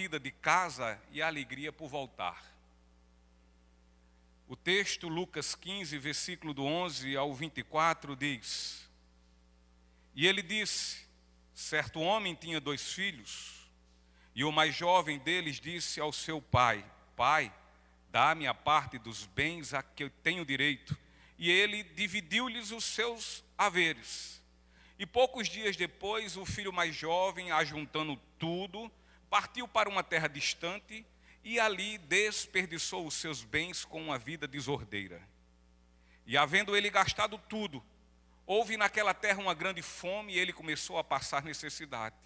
partida de casa e a alegria por voltar. O texto, Lucas 15, versículo do 11 ao 24, diz: E ele disse, certo homem tinha 2 filhos, e o mais jovem deles disse ao seu pai: Pai, dá-me a parte dos bens a que eu tenho direito. E ele dividiu-lhes os seus haveres. E poucos dias depois, o filho mais jovem, ajuntando tudo, partiu para uma terra distante e ali desperdiçou os seus bens com uma vida desordeira. E havendo ele gastado tudo, houve naquela terra uma grande fome e ele começou a passar necessidade.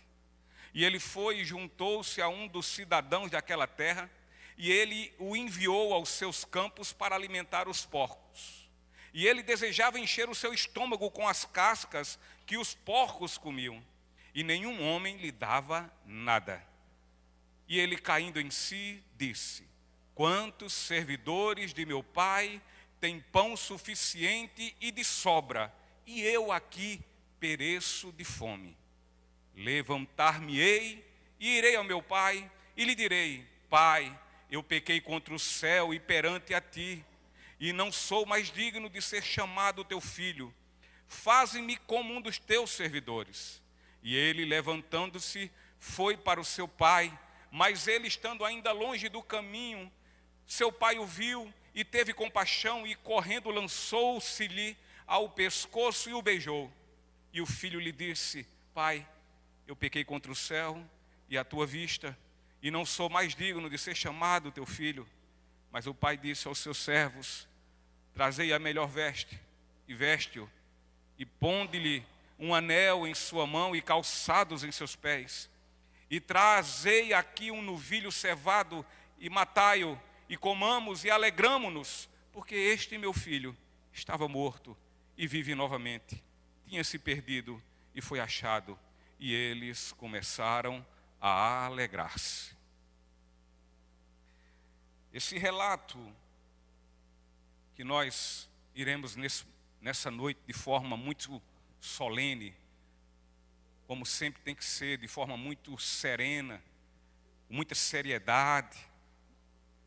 E ele foi e juntou-se a um dos cidadãos daquela terra, e ele o enviou aos seus campos para alimentar os porcos. E ele desejava encher o seu estômago com as cascas que os porcos comiam, e nenhum homem lhe dava nada. E ele, caindo em si, disse: Quantos servidores de meu pai têm pão suficiente e de sobra, e eu aqui pereço de fome. Levantar-me-ei e irei ao meu pai, e lhe direi: Pai, eu pequei contra o céu e perante a ti, e não sou mais digno de ser chamado teu filho. Faze-me como um dos teus servidores. E ele, levantando-se, foi para o seu pai, mas ele, estando ainda longe do caminho, seu pai o viu e teve compaixão, e correndo lançou-se-lhe ao pescoço e o beijou. E o filho lhe disse: Pai, eu pequei contra o céu e a tua vista, e não sou mais digno de ser chamado teu filho. Mas o pai disse aos seus servos: Trazei a melhor veste, e veste-o, e ponde-lhe um anel em sua mão e calçados em seus pés. E trazei aqui um novilho cevado, e matai-o, e comamos e alegramo-nos, porque este meu filho estava morto e vive novamente. Tinha se perdido e foi achado. E eles começaram a alegrar-se. Esse relato que nós iremos nessa noite de forma muito solene, como sempre tem que ser, de forma muito serena, com muita seriedade.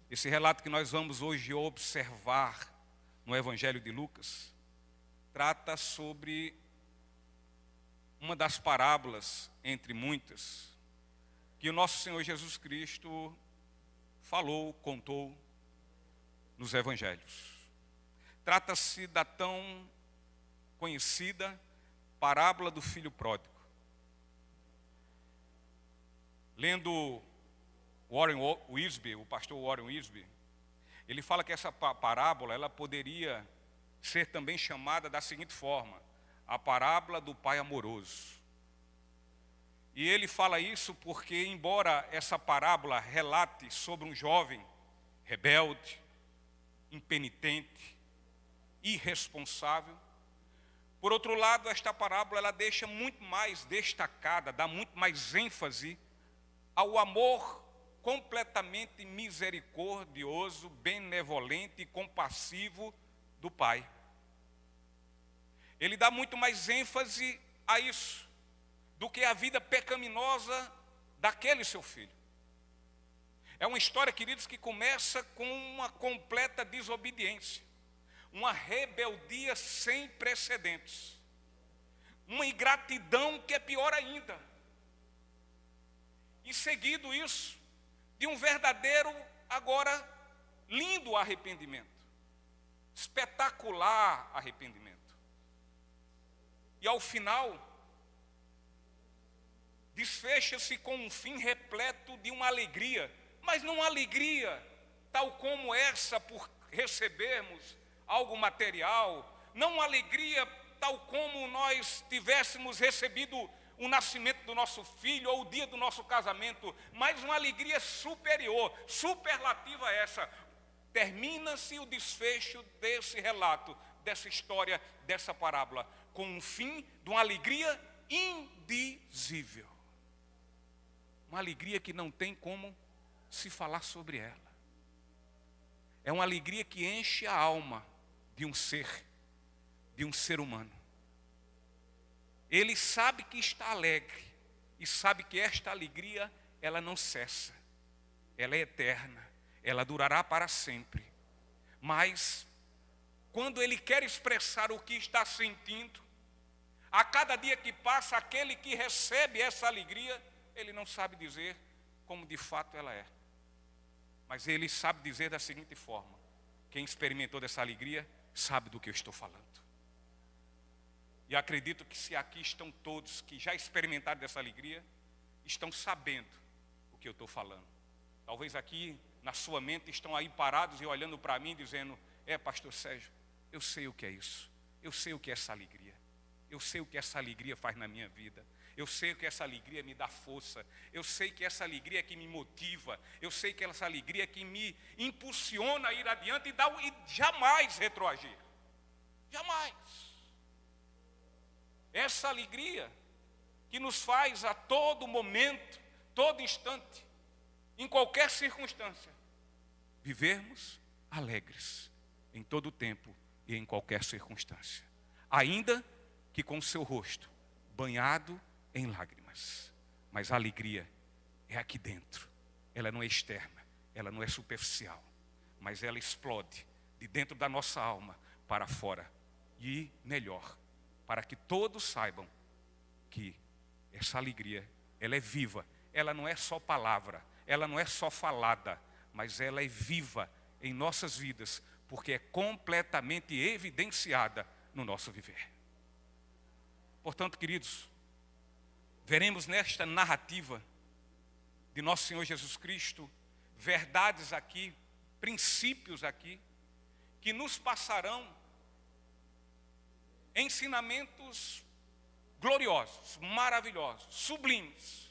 Esse relato que nós vamos hoje observar no Evangelho de Lucas, trata sobre uma das parábolas, entre muitas, que o nosso Senhor Jesus Cristo falou, contou nos Evangelhos. Trata-se da tão conhecida parábola do filho pródigo. Lendo Warren Wiersbe, o pastor Warren Wiersbe, ele fala que essa parábola ela poderia ser também chamada da seguinte forma: a parábola do pai amoroso. E ele fala isso porque, embora essa parábola relate sobre um jovem rebelde, impenitente, irresponsável, por outro lado, esta parábola ela deixa muito mais destacada, dá muito mais ênfase ao amor completamente misericordioso, benevolente e compassivo do pai. Ele dá muito mais ênfase a isso do que a vida pecaminosa daquele seu filho. É uma história, queridos, que começa com uma completa desobediência, uma rebeldia sem precedentes, uma ingratidão que é pior ainda. E seguido isso, de um verdadeiro, agora, lindo arrependimento, espetacular arrependimento. E ao final, desfecha-se com um fim repleto de uma alegria, mas não uma alegria tal como essa por recebermos algo material, não uma alegria tal como nós tivéssemos recebido o nascimento do nosso filho ou o dia do nosso casamento, mas uma alegria superior, superlativa a essa. Termina-se o desfecho desse relato, dessa história, dessa parábola, com um fim de uma alegria indizível. Uma alegria que não tem como se falar sobre ela. É uma alegria que enche a alma de um ser humano. Ele sabe que está alegre e sabe que esta alegria, ela não cessa. ela é eterna, ela durará para sempre. Mas, quando ele quer expressar o que está sentindo, a cada dia que passa, aquele que recebe essa alegria, ele não sabe dizer como de fato ela é. Mas ele sabe dizer da seguinte forma: quem experimentou dessa alegria, sabe do que eu estou falando. E acredito que se aqui estão todos que já experimentaram dessa alegria, estão sabendo o que eu estou falando. Talvez aqui na sua mente estão aí parados e olhando para mim dizendo: pastor Sérgio, eu sei o que é isso. Eu sei o que é essa alegria. Eu sei o que essa alegria faz na minha vida. Eu sei que essa alegria me dá força. Eu sei que essa alegria é que me motiva. Eu sei que essa alegria é que me impulsiona a ir adiante e jamais retroagir. Jamais. Essa alegria que nos faz a todo momento, todo instante, em qualquer circunstância, vivermos alegres em todo tempo e em qualquer circunstância. Ainda que com o seu rosto banhado em lágrimas. Mas a alegria é aqui dentro. Ela não é externa, ela não é superficial, mas ela explode de dentro da nossa alma para fora. E melhor, para que todos saibam que essa alegria, ela é viva. Ela não é só palavra, ela não é só falada, mas ela é viva em nossas vidas, porque é completamente evidenciada no nosso viver. Portanto, queridos, veremos nesta narrativa de nosso Senhor Jesus Cristo, verdades aqui, princípios aqui, que nos passarão ensinamentos gloriosos, maravilhosos, sublimes.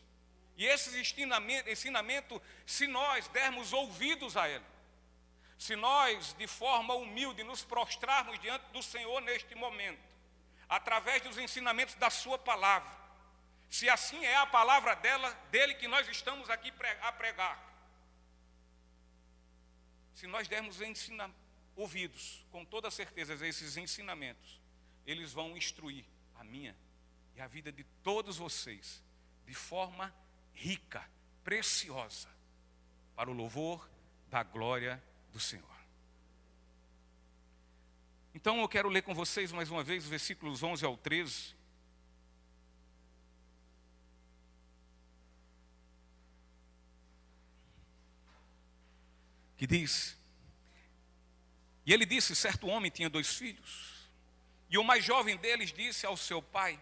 E esses ensinamentos, se nós dermos ouvidos a ele, se nós de forma humilde nos prostrarmos diante do Senhor neste momento, através dos ensinamentos da sua palavra, se assim é a palavra dele que nós estamos aqui a pregar, se nós dermos ouvidos, com toda certeza, a esses ensinamentos, eles vão instruir a minha e a vida de todos vocês de forma rica, preciosa, para o louvor da glória do Senhor. Então eu quero ler com vocês mais uma vez os versículos 11 ao 13. Que diz: e ele disse, certo homem tinha 2 filhos, e o mais jovem deles disse ao seu pai: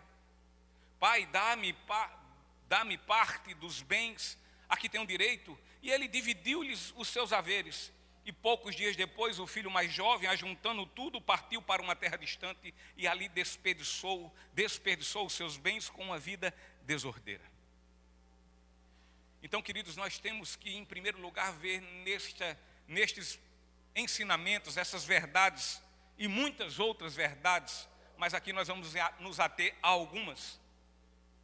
pai, dá-me parte dos bens a que tenho direito. E ele dividiu-lhes os seus haveres. E poucos dias depois, o filho mais jovem, ajuntando tudo, partiu para uma terra distante e ali desperdiçou os seus bens com uma vida desordeira. Então, queridos, nós temos que, em primeiro lugar, ver nestes ensinamentos, essas verdades e muitas outras verdades, mas aqui nós vamos nos ater a algumas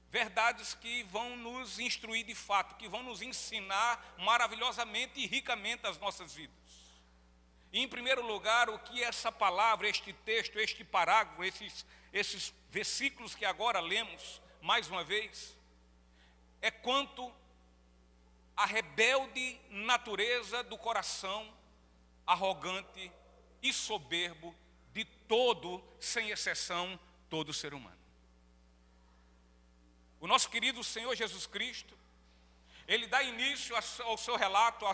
verdades que vão nos instruir de fato, que vão nos ensinar maravilhosamente e ricamente as nossas vidas. E, em primeiro lugar, o que essa palavra, este texto, este parágrafo, esses versículos que agora lemos, mais uma vez, é quanto à rebelde natureza do coração arrogante e soberbo de todo, sem exceção, todo ser humano. O nosso querido Senhor Jesus Cristo, ele dá início ao seu relato,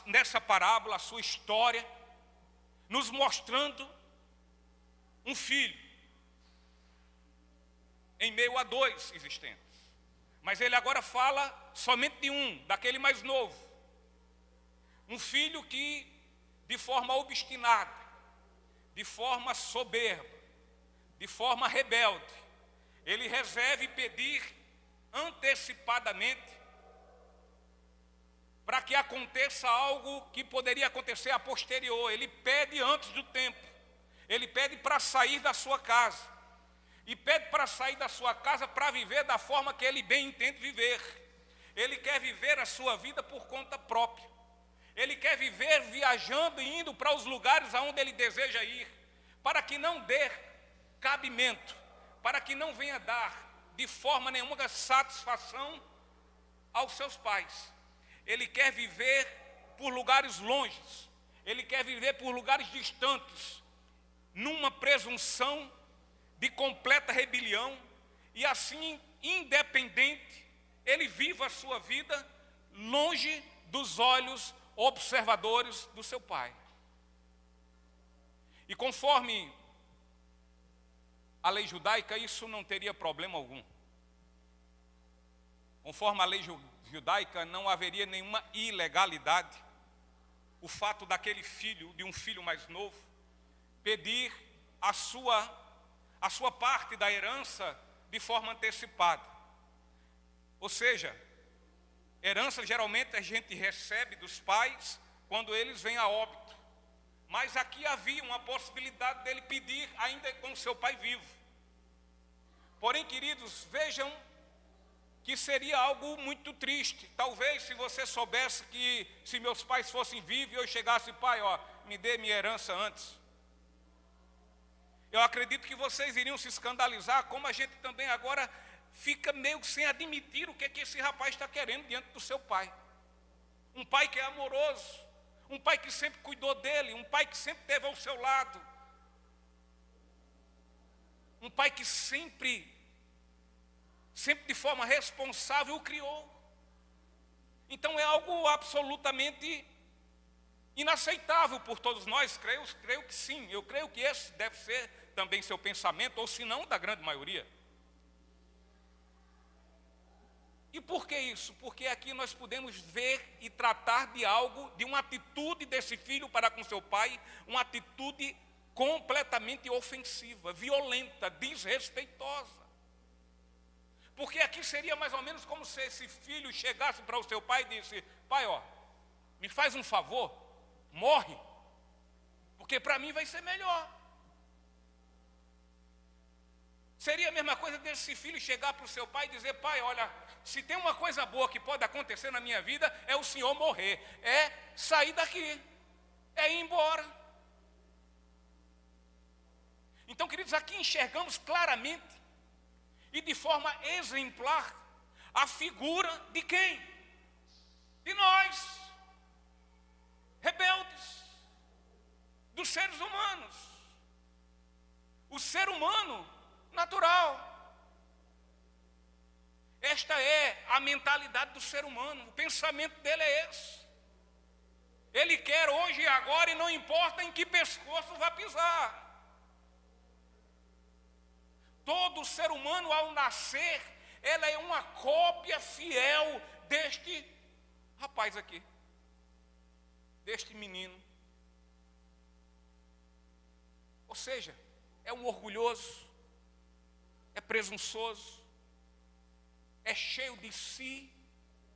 nessa parábola, a sua história, nos mostrando um filho, em meio a 2 existentes. Mas ele agora fala somente de um, daquele mais novo. Um filho que, de forma obstinada, de forma soberba, de forma rebelde, ele resolve pedir antecipadamente para que aconteça algo que poderia acontecer a posterior. Ele pede antes do tempo. Ele pede para sair da sua casa. E pede para sair da sua casa para viver da forma que ele bem entende viver. Ele quer viver a sua vida por conta própria. Ele quer viver viajando e indo para os lugares aonde ele deseja ir, para que não dê cabimento, para que não venha dar de forma nenhuma satisfação aos seus pais. ele quer viver por lugares longes, ele quer viver por lugares distantes, numa presunção de completa rebelião, e assim, independente, ele vive a sua vida longe dos olhos observadores do seu pai. E conforme a lei judaica, isso não teria problema algum. Conforme a lei judaica, não haveria nenhuma ilegalidade o fato daquele filho, de um filho mais novo, pedir a sua parte da herança de forma antecipada. Ou seja, herança geralmente a gente recebe dos pais quando eles vêm a óbito. Mas aqui havia uma possibilidade dele pedir ainda com seu pai vivo. Porém, queridos, vejam que seria algo muito triste. Talvez se você soubesse que se meus pais fossem vivos, eu chegasse, pai, me dê minha herança antes. Eu acredito que vocês iriam se escandalizar, como a gente também agora fica meio sem admitir o que é que esse rapaz está querendo diante do seu pai. Um pai que é amoroso, um pai que sempre cuidou dele, um pai que sempre esteve ao seu lado, um pai que sempre de forma responsável o criou. Então é algo absolutamente inaceitável por todos nós. Creio que sim, eu creio que esse deve ser também seu pensamento, ou se não, da grande maioria. E por que isso? Porque aqui nós podemos ver e tratar de algo, de uma atitude desse filho para com seu pai, uma atitude completamente ofensiva, violenta, desrespeitosa. Porque aqui seria mais ou menos como se esse filho chegasse para o seu pai e disse, pai, me faz um favor, morre, porque para mim vai ser melhor. Seria a mesma coisa desse filho chegar para o seu pai e dizer, pai, olha, se tem uma coisa boa que pode acontecer na minha vida, é o senhor morrer, é sair daqui, é ir embora. Então, queridos, aqui enxergamos claramente e de forma exemplar a figura de quem? De nós, rebeldes, dos seres humanos. O ser humano natural. Esta é a mentalidade do ser humano, o pensamento dele é esse. Ele quer hoje e agora e não importa em que pescoço vai pisar. Todo ser humano ao nascer, ela é uma cópia fiel deste rapaz aqui, deste menino. Ou seja, é um orgulhoso, é presunçoso, é cheio de si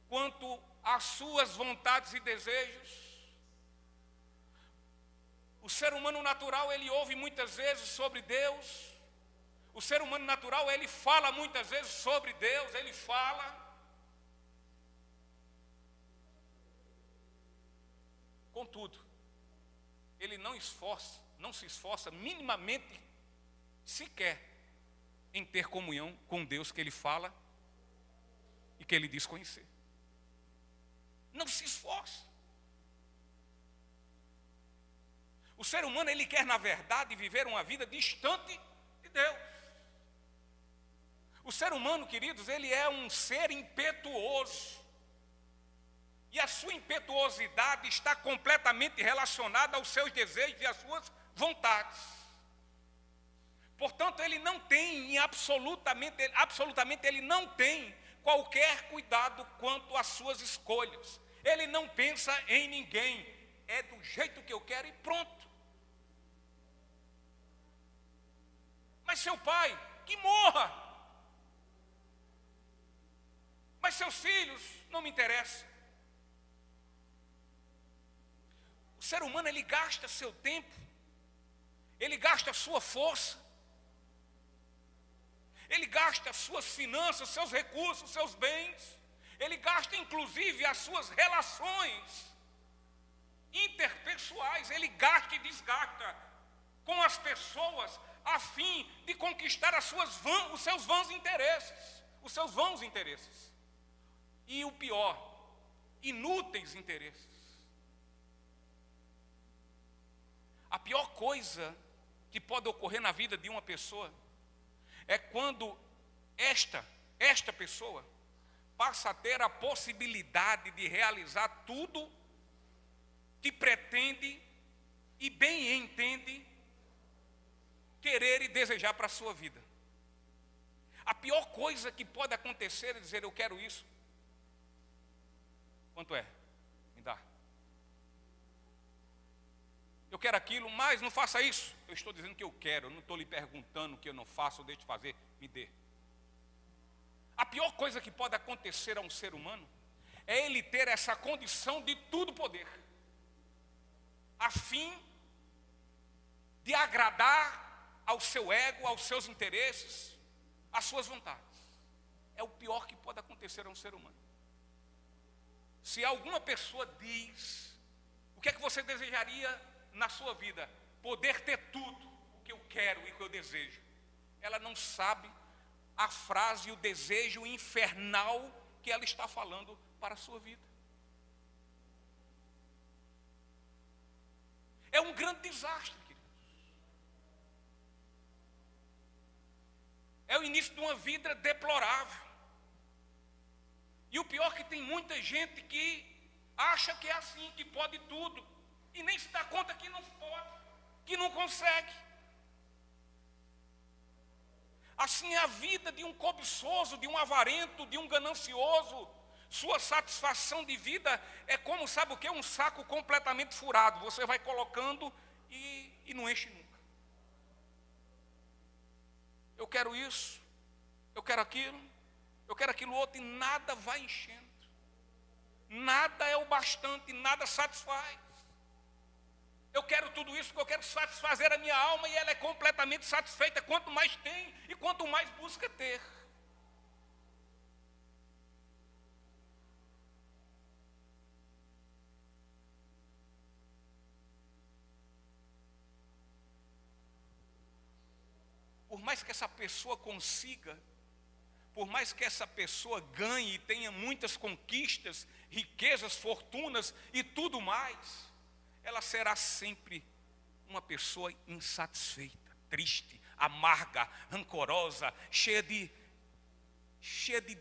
quanto às suas vontades e desejos. O ser humano natural, ele ouve muitas vezes sobre Deus. O ser humano natural, ele fala muitas vezes sobre Deus, ele fala. Contudo, ele não se esforça minimamente, sequer, em ter comunhão com Deus que ele fala e que ele diz conhecer. Não se esforça. O ser humano, ele quer, na verdade, viver uma vida distante de Deus. O ser humano, queridos, ele é um ser impetuoso. E a sua impetuosidade está completamente relacionada aos seus desejos e às suas vontades. Portanto, ele não tem, absolutamente ele não tem qualquer cuidado quanto às suas escolhas. Ele não pensa em ninguém. É do jeito que eu quero e pronto. Mas seu pai, que morra. Mas seus filhos, não me interessam. O ser humano, ele gasta seu tempo, ele gasta a sua força, ele gasta as suas finanças, seus recursos, seus bens, ele gasta inclusive as suas relações interpessoais, ele gasta e desgasta com as pessoas a fim de conquistar os seus vãos interesses, os seus vãos interesses. E o pior, inúteis interesses. A pior coisa que pode ocorrer na vida de uma pessoa é quando esta pessoa passa a ter a possibilidade de realizar tudo que pretende e bem entende querer e desejar para a sua vida. A pior coisa que pode acontecer é dizer: eu quero isso. Quanto é? Me dá. Eu quero aquilo, mas não faça isso. Eu estou dizendo que eu quero, eu não estou lhe perguntando o que eu não faço ou deixo de fazer. Me dê. A pior coisa que pode acontecer a um ser humano é ele ter essa condição de tudo poder, a fim de agradar ao seu ego, aos seus interesses, às suas vontades. É o pior que pode acontecer a um ser humano. Se alguma pessoa diz: o que é que você desejaria na sua vida? Poder ter tudo o que eu quero e o que eu desejo. Ela não sabe a frase e o desejo infernal que ela está falando para a sua vida. É um grande desastre, queridos. É o início de uma vida deplorável. E o pior é que tem muita gente que acha que é assim, que pode tudo, e nem se dá conta que não pode, que não consegue. Assim é a vida de um cobiçoso, de um avarento, de um ganancioso. Sua satisfação de vida é como, sabe o que? Um saco completamente furado. Você vai colocando e não enche nunca. Eu quero isso, eu quero aquilo outro, e nada vai enchendo. Nada é o bastante, nada satisfaz. Eu quero tudo isso porque eu quero satisfazer a minha alma, e ela é completamente satisfeita quanto mais tem e quanto mais busca ter. Por mais que essa pessoa consiga, por mais que essa pessoa ganhe e tenha muitas conquistas, riquezas, fortunas e tudo mais, ela será sempre uma pessoa insatisfeita, triste, amarga, rancorosa, cheia de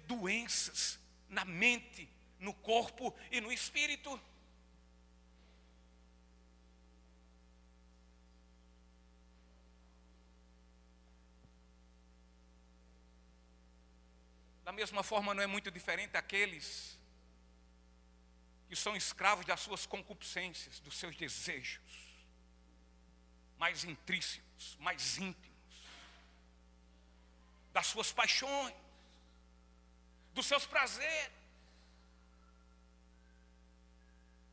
doenças na mente, no corpo e no espírito. Da mesma forma, não é muito diferente aqueles que são escravos das suas concupiscências, dos seus desejos mais intrínsecos, mais íntimos, das suas paixões, dos seus prazeres.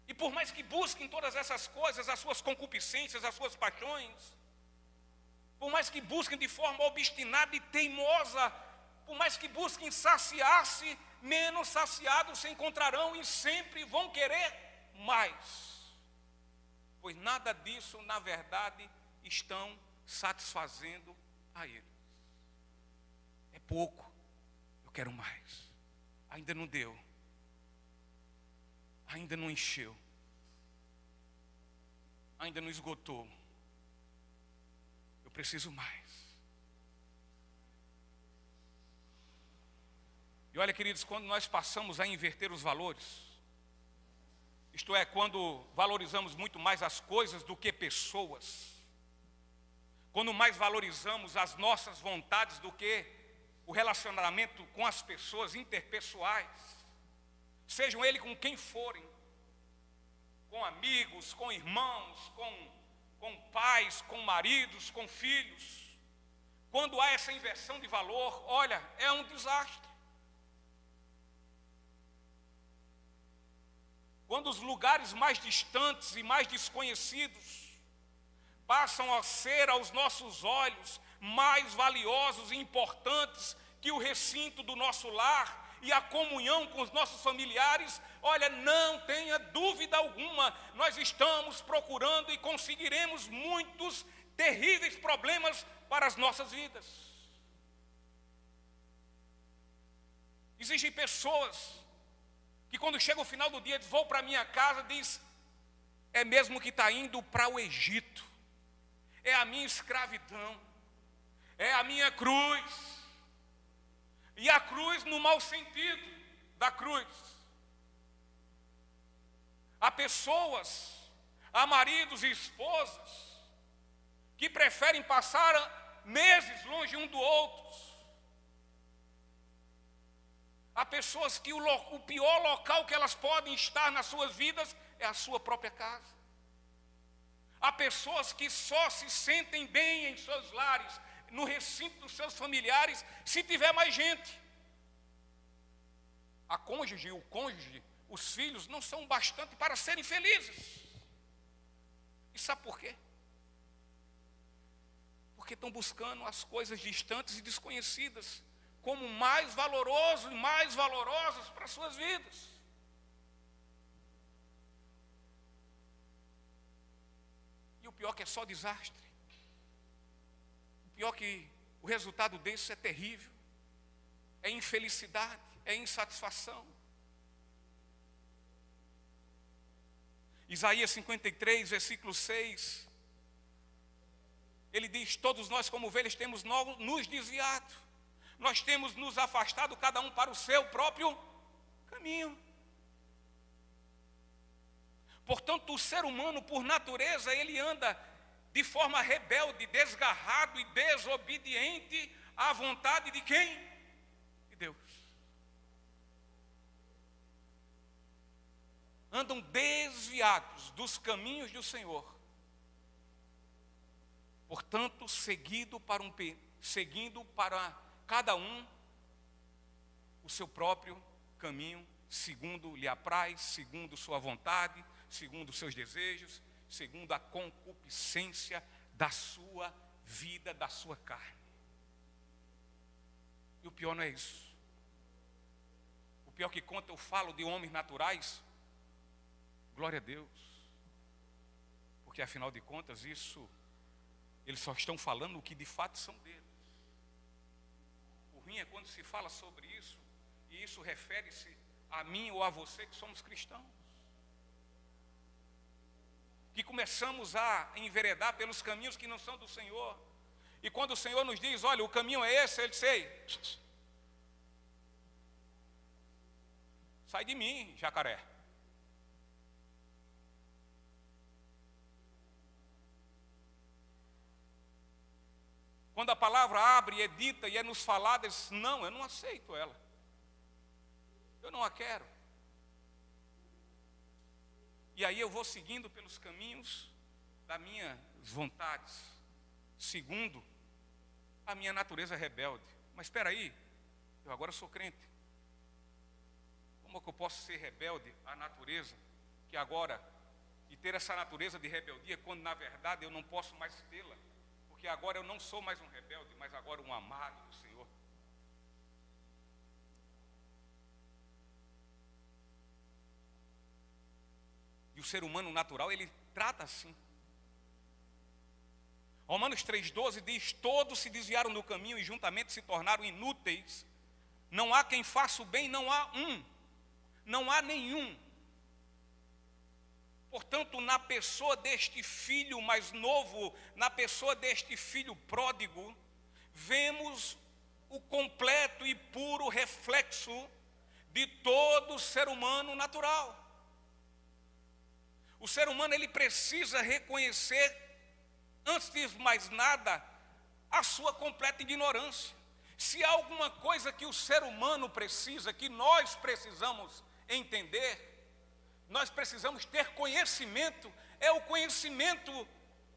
E por mais que busquem todas essas coisas, as suas concupiscências, as suas paixões, por mais que busquem de forma obstinada e teimosa, por mais que busquem saciar-se, menos saciados se encontrarão e sempre vão querer mais. Pois nada disso, na verdade, estão satisfazendo a eles. É pouco, eu quero mais. Ainda não deu. Ainda não encheu. Ainda não esgotou. Eu preciso mais. E olha, queridos, quando nós passamos a inverter os valores, isto é, quando valorizamos muito mais as coisas do que pessoas, quando mais valorizamos as nossas vontades do que o relacionamento com as pessoas interpessoais, sejam eles com quem forem, com amigos, com irmãos, com pais, com maridos, com filhos, quando há essa inversão de valor, olha, é um desastre. Quando os lugares mais distantes e mais desconhecidos passam a ser aos nossos olhos mais valiosos e importantes que o recinto do nosso lar e a comunhão com os nossos familiares, olha, não tenha dúvida alguma, nós estamos procurando e conseguiremos muitos terríveis problemas para as nossas vidas. Existem pessoas que quando chega o final do dia diz, vou para minha casa, diz, é mesmo que está indo para o Egito, é a minha escravidão, é a minha cruz, e a cruz no mau sentido da cruz. Há pessoas, há maridos e esposas, que preferem passar meses longe um do outro. Há pessoas que o pior local que elas podem estar nas suas vidas é a sua própria casa. Há pessoas que só se sentem bem em seus lares, no recinto dos seus familiares, se tiver mais gente. A cônjuge, o cônjuge, os filhos não são bastante para serem felizes. E sabe por quê? Porque estão buscando as coisas distantes e desconhecidas como mais valoroso e mais valorosas para as suas vidas. E o pior que é só desastre. O pior que o resultado disso é terrível. É infelicidade, é insatisfação. Isaías 53, versículo 6. Ele diz, todos nós como ovelhas temos nos desviado. Nós temos nos afastado, cada um para o seu próprio caminho. Portanto, o ser humano, por natureza, ele anda de forma rebelde, desgarrado e desobediente à vontade de quem? De Deus. Andam desviados dos caminhos do Senhor. Portanto, seguindo para cada um o seu próprio caminho, segundo lhe apraz, segundo sua vontade, segundo os seus desejos, segundo a concupiscência da sua vida, da sua carne. E o pior não é isso. O pior que conta, eu falo de homens naturais, glória a Deus, porque afinal de contas isso, eles só estão falando o que de fato são deles. O ruim é quando se fala sobre isso, e isso refere-se a mim ou a você que somos cristãos. Que começamos a enveredar pelos caminhos que não são do Senhor. E quando o Senhor nos diz, olha, o caminho é esse, Ele diz, ei, sai de mim, jacaré. Quando a palavra abre e é dita e é nos falada, ele diz, não, eu não aceito ela. Eu não a quero. E aí eu vou seguindo pelos caminhos das minhas vontades, segundo a minha natureza rebelde. Mas espera aí, eu agora sou crente. Como é que eu posso ser rebelde à natureza que agora, e ter essa natureza de rebeldia, quando na verdade eu não posso mais tê-la? Porque agora eu não sou mais um rebelde, mas agora um amado do Senhor. E o ser humano natural, ele trata assim. Romanos 3,12 diz, todos se desviaram do caminho e juntamente se tornaram inúteis. Não há quem faça o bem, não há um. Não há nenhum. Portanto, na pessoa deste filho mais novo, na pessoa deste filho pródigo, vemos o completo e puro reflexo de todo ser humano natural. O ser humano, ele precisa reconhecer, antes de mais nada, a sua completa ignorância. Se há alguma coisa que o ser humano precisa, que nós precisamos entender, nós precisamos ter conhecimento, é o conhecimento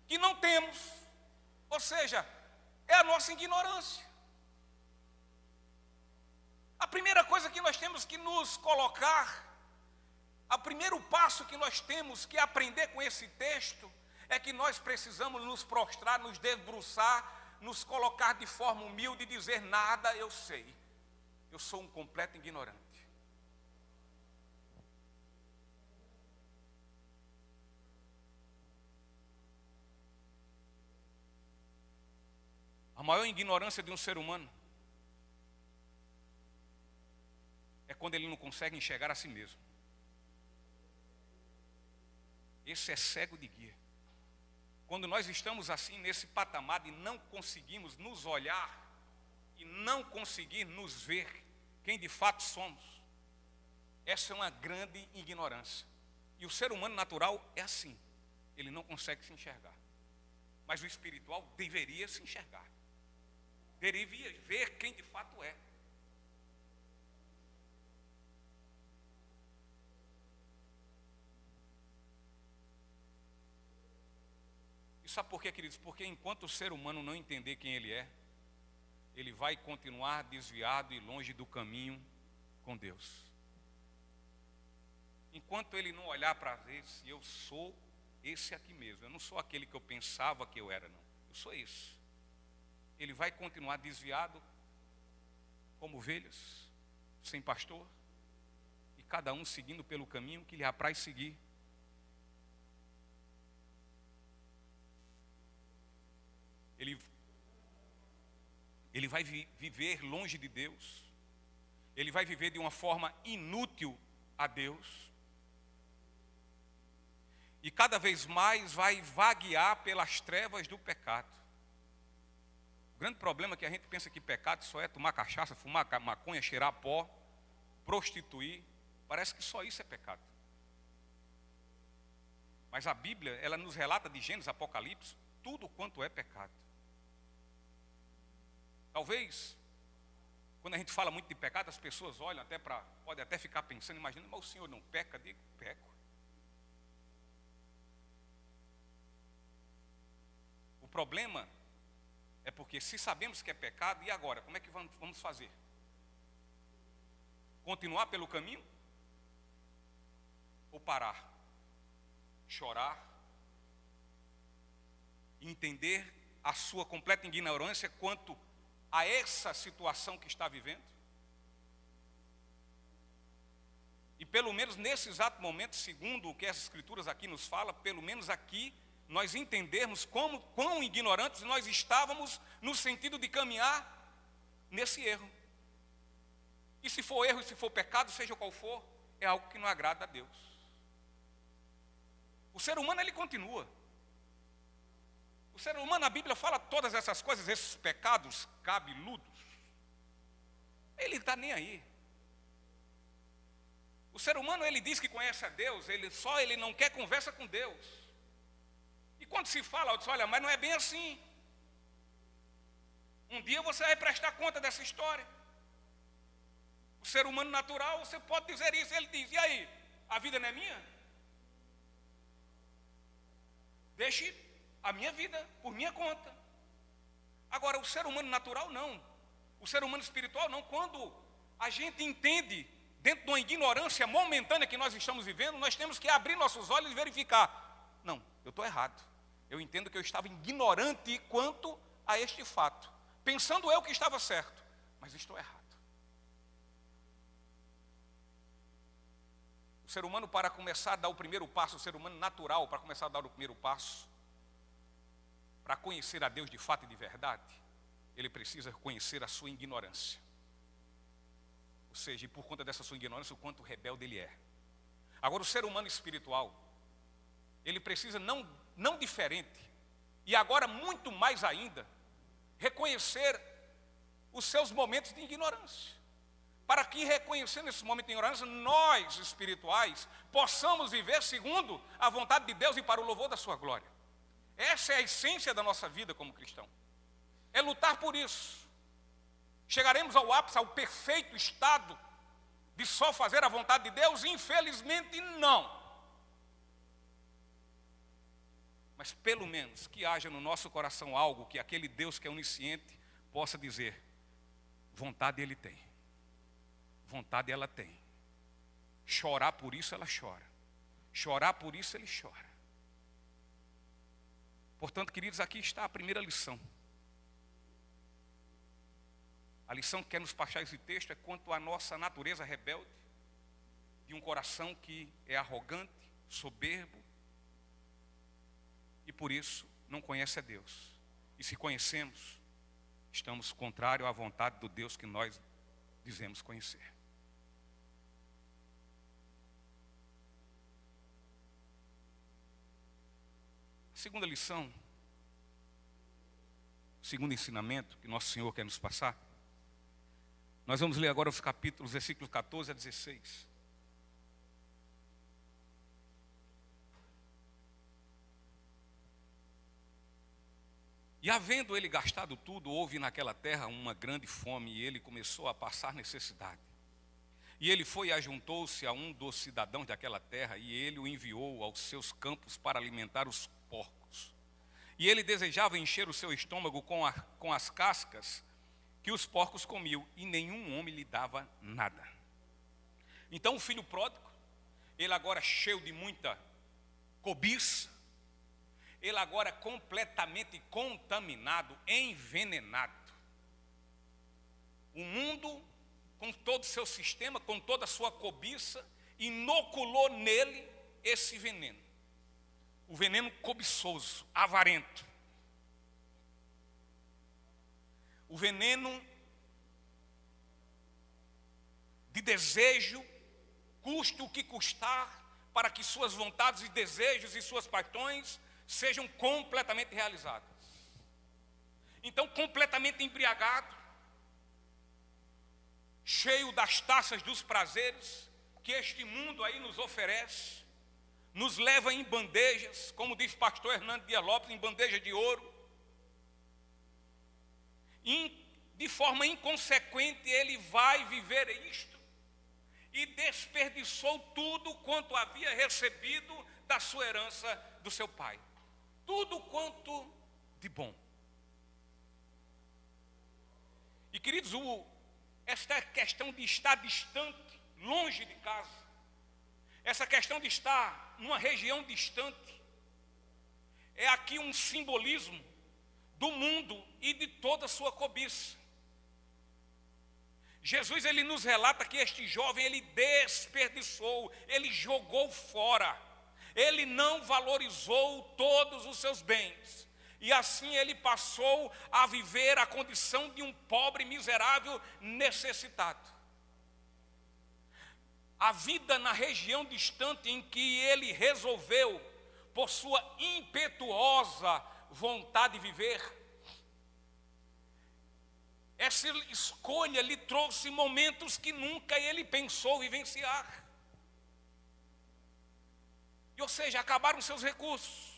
que não temos, ou seja, é a nossa ignorância. A primeira coisa que nós temos que nos colocar, o primeiro passo que nós temos que aprender com esse texto, é que nós precisamos nos prostrar, nos debruçar, nos colocar de forma humilde e dizer, nada eu sei, eu sou um completo ignorante. A maior ignorância de um ser humano é quando ele não consegue enxergar a si mesmo. Esse é cego de guia. Quando nós estamos assim nesse patamar de não conseguimos nos olhar e não conseguir nos ver quem de fato somos, essa é uma grande ignorância. E o ser humano natural é assim, ele não consegue se enxergar. Mas o espiritual deveria se enxergar, deveria ver quem de fato é. E sabe por quê, queridos? Porque enquanto o ser humano não entender quem ele é, ele vai continuar desviado e longe do caminho com Deus. Enquanto ele não olhar para ver se eu sou esse aqui mesmo, eu não sou aquele que eu pensava que eu era, não, eu sou esse. Ele vai continuar desviado como ovelhas, sem pastor, e cada um seguindo pelo caminho que lhe apraz seguir. Ele vai viver longe de Deus, ele vai viver de uma forma inútil a Deus, e cada vez mais vai vaguear pelas trevas do pecado. O grande problema é que a gente pensa que pecado só é tomar cachaça, fumar maconha, cheirar pó, prostituir. Parece que só isso é pecado. Mas a Bíblia, ela nos relata de Gênesis, Apocalipse, tudo quanto é pecado. Talvez, quando a gente fala muito de pecado, as pessoas olham podem até ficar pensando, imaginando, mas o senhor não peca? Digo, peco. O problema é porque se sabemos que é pecado, e agora? Como é que vamos fazer? Continuar pelo caminho? Ou parar? Chorar? E entender a sua completa ignorância quanto a essa situação que está vivendo? E pelo menos nesse exato momento, segundo o que as Escrituras aqui nos falam, pelo menos aqui, nós entendermos quão ignorantes nós estávamos no sentido de caminhar nesse erro. E se for erro, e se for pecado, seja qual for, é algo que não agrada a Deus. O ser humano, ele continua. O ser humano, a Bíblia fala todas essas coisas, esses pecados cabeludos. Ele está nem aí. O ser humano, ele diz que conhece a Deus, ele não quer conversa com Deus. E quando se fala, diz, olha, mas não é bem assim. Um dia você vai prestar conta dessa história. O ser humano natural, você pode dizer isso, ele diz, e aí, a vida não é minha? Deixe a minha vida por minha conta. Agora, o ser humano natural não. O ser humano espiritual não. Quando a gente entende, dentro de uma ignorância momentânea que nós estamos vivendo, nós temos que abrir nossos olhos e verificar. Não, eu estou errado. Eu entendo que eu estava ignorante quanto a este fato. Pensando eu que estava certo, mas estou errado. O ser humano, para começar a dar o primeiro passo, o ser humano natural, para começar a dar o primeiro passo, para conhecer a Deus de fato e de verdade, ele precisa conhecer a sua ignorância. Ou seja, e por conta dessa sua ignorância, o quanto rebelde ele é. Agora, o ser humano espiritual, ele precisa não diferente, e agora muito mais ainda, reconhecer os seus momentos de ignorância. Para que, reconhecendo esse momento de ignorância, nós espirituais possamos viver segundo a vontade de Deus e para o louvor da sua glória. Essa é a essência da nossa vida como cristão. É lutar por isso. Chegaremos ao ápice, ao perfeito estado de só fazer a vontade de Deus? Infelizmente não. Mas pelo menos que haja no nosso coração algo que aquele Deus que é onisciente possa dizer, vontade ele tem. Vontade ela tem. Chorar por isso ela chora. Chorar por isso ele chora. Portanto, queridos, aqui está a primeira lição. A lição que quer nos passar esse texto é quanto à nossa natureza rebelde, de um coração que é arrogante, soberbo, e por isso não conhece a Deus. E se conhecemos, estamos contrários à vontade do Deus que nós dizemos conhecer. Segunda lição, segundo ensinamento que nosso Senhor quer nos passar. Nós vamos ler agora os capítulos, versículos 14 a 16. E havendo ele gastado tudo, houve naquela terra uma grande fome, e ele começou a passar necessidade. E ele foi e ajuntou-se a um dos cidadãos daquela terra, e ele o enviou aos seus campos para alimentar os porcos. E ele desejava encher o seu estômago com as cascas que os porcos comiam, e nenhum homem lhe dava nada. Então o filho pródigo, ele agora cheio de muita cobiça, ele agora completamente contaminado, envenenado. O mundo, com todo o seu sistema, com toda a sua cobiça, inoculou nele esse veneno. O veneno cobiçoso, avarento. O veneno de desejo, custe o que custar, para que suas vontades e desejos e suas paixões sejam completamente realizadas. Então, completamente embriagado, cheio das taças dos prazeres que este mundo aí nos oferece, nos leva em bandejas, como diz pastor Hernando Dias Lopes, em bandeja de ouro. De forma inconsequente, ele vai viver isto, e desperdiçou tudo quanto havia recebido da sua herança do seu pai. Tudo quanto de bom. E queridos, esta questão de estar distante, longe de casa, essa questão de estar numa região distante, é aqui um simbolismo do mundo e de toda a sua cobiça. Jesus, ele nos relata que este jovem, ele desperdiçou, ele jogou fora, ele não valorizou todos os seus bens, e assim ele passou a viver a condição de um pobre miserável necessitado. A vida na região distante em que ele resolveu, por sua impetuosa vontade de viver, essa escolha lhe trouxe momentos que nunca ele pensou vivenciar. Ou seja, acabaram os seus recursos,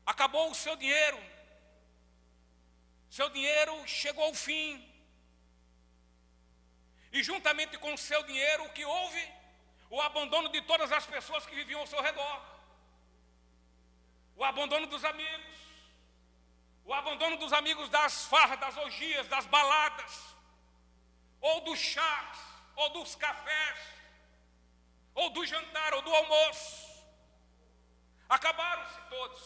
acabou o seu dinheiro chegou ao fim, e juntamente com o seu dinheiro, o que houve? O abandono de todas as pessoas que viviam ao seu redor, o abandono dos amigos, das farras, das orgias, das baladas, ou dos chás, ou dos cafés, ou do jantar, ou do almoço. Acabaram-se todos,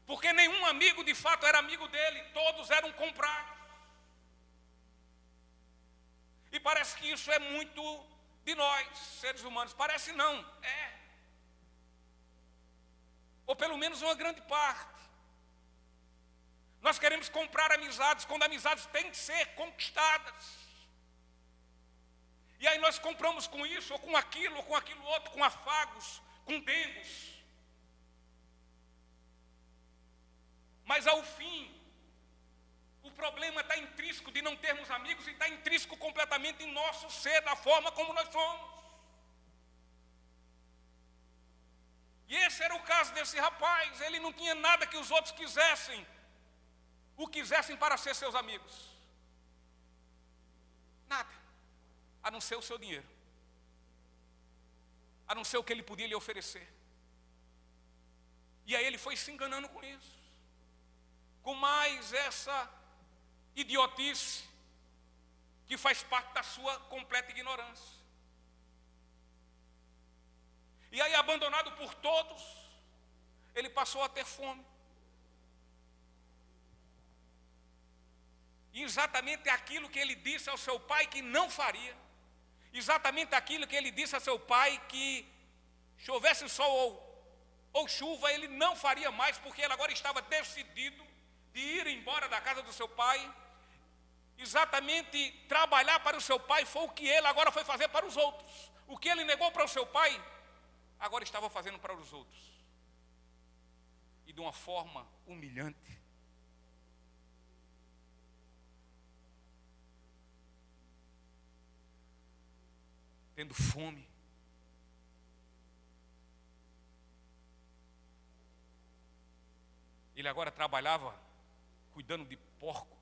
porque nenhum amigo de fato era amigo dele, todos eram comprados. E parece que isso é muito de nós, seres humanos. Parece não, é. Ou pelo menos uma grande parte. Nós queremos comprar amizades, quando amizades têm que ser conquistadas. E aí nós compramos com isso, ou com aquilo outro, com afagos, com dengos. Mas ao fim, o problema está intrínseco de não termos amigos, e está intrínseco completamente em nosso ser, da forma como nós somos. E esse era o caso desse rapaz. Ele não tinha nada que os outros quisessem para ser seus amigos. Nada, a não ser o seu dinheiro, a não ser o que ele podia lhe oferecer. E aí ele foi se enganando com isso, com mais essa idiotice que faz parte da sua completa ignorância. E aí, abandonado por todos, ele passou a ter fome. E exatamente aquilo que ele disse ao seu pai que não faria, exatamente aquilo que ele disse ao seu pai que chovesse sol ou chuva, ele não faria mais, porque ele agora estava decidido de ir embora da casa do seu pai. Exatamente trabalhar para o seu pai foi o que ele agora foi fazer para os outros. O que ele negou para o seu pai, agora estava fazendo para os outros. e de uma forma humilhante. Tendo fome. Ele agora trabalhava cuidando de porcos.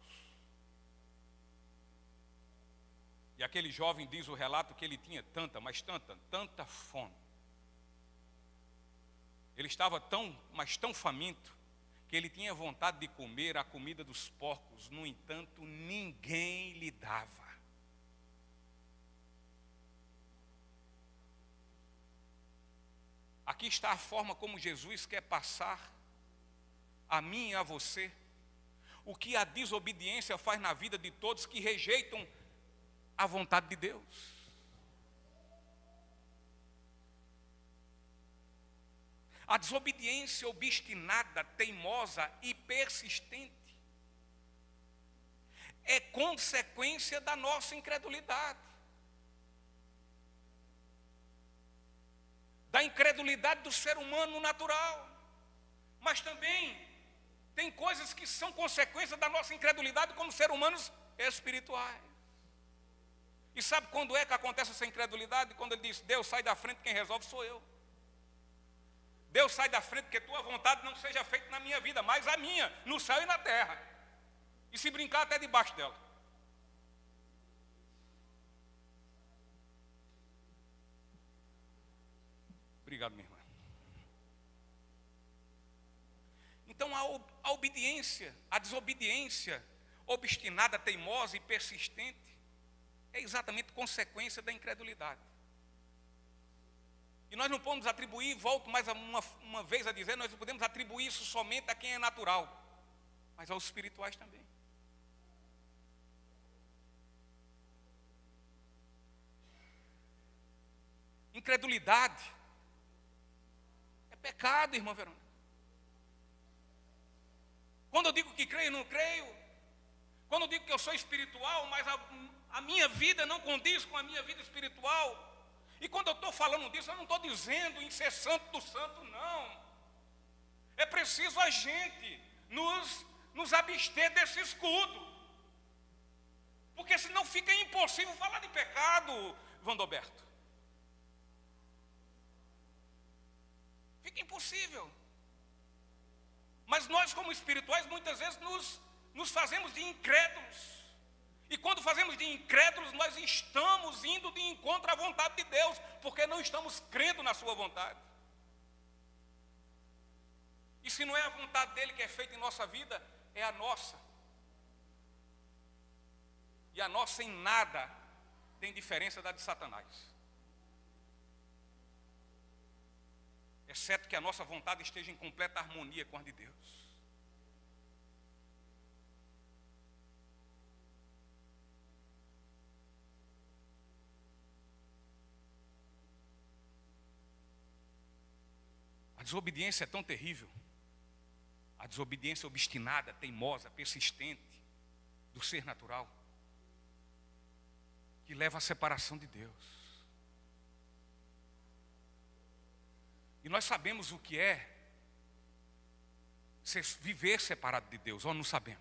E aquele jovem diz o relato que ele tinha tanta fome. Ele estava mas tão faminto, que ele tinha vontade de comer a comida dos porcos. No entanto, ninguém lhe dava. Aqui está a forma como Jesus quer passar a mim e a você o que a desobediência faz na vida de todos que rejeitam a vontade de Deus. A desobediência obstinada, teimosa e persistente é consequência da nossa incredulidade. Da incredulidade do ser humano natural. Mas também tem coisas que são consequência da nossa incredulidade como seres humanos espirituais. E sabe quando é que acontece essa incredulidade? Quando ele diz, Deus sai da frente, quem resolve sou eu. Deus sai da frente, que tua vontade não seja feita na minha vida, mas a minha, no céu e na terra. E se brincar até debaixo dela. Obrigado, minha irmã. Então a obediência, a desobediência obstinada, teimosa e persistente é exatamente consequência da incredulidade. E nós não podemos atribuir, volto mais uma vez a dizer, nós não podemos atribuir isso somente a quem é natural, mas aos espirituais também. Incredulidade é pecado, irmã Verônica. Quando eu digo que creio, não creio. Quando eu digo que eu sou espiritual, mas a minha vida não condiz com a minha vida espiritual. E quando eu estou falando disso, eu não estou dizendo em ser santo do santo, não. É preciso a gente nos abster desse escudo. Porque senão fica impossível falar de pecado, Vandoberto. Fica impossível. Mas nós, como espirituais, muitas vezes nos fazemos de incrédulos. E quando fazemos de incrédulos, nós estamos indo de encontro à vontade de Deus, porque não estamos crendo na sua vontade. E se não é a vontade dele que é feita em nossa vida, é a nossa. E a nossa em nada tem diferença da de Satanás. Exceto que a nossa vontade esteja em completa harmonia com a de Deus. A desobediência é tão terrível. A desobediência obstinada, teimosa, persistente do ser natural, que leva à separação de Deus. E nós sabemos o que é viver separado de Deus, ou não sabemos?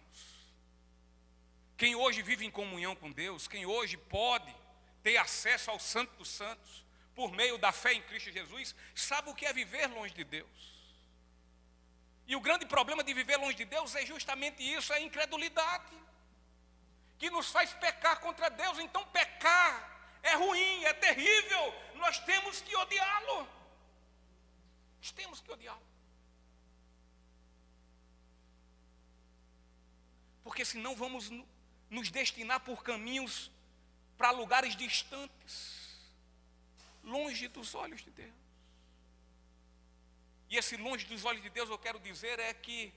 Quem hoje vive em comunhão com Deus, quem hoje pode ter acesso ao Santo dos Santos, por meio da fé em Cristo Jesus, sabe o que é viver longe de Deus. E o grande problema de viver longe de Deus é justamente isso, é a incredulidade, que nos faz pecar contra Deus. Então pecar é ruim, é terrível, nós temos que odiá-lo. Nós temos que odiá-lo. Porque senão vamos nos destinar por caminhos para lugares distantes, longe dos olhos de Deus. E esse longe dos olhos de Deus, eu quero dizer, é que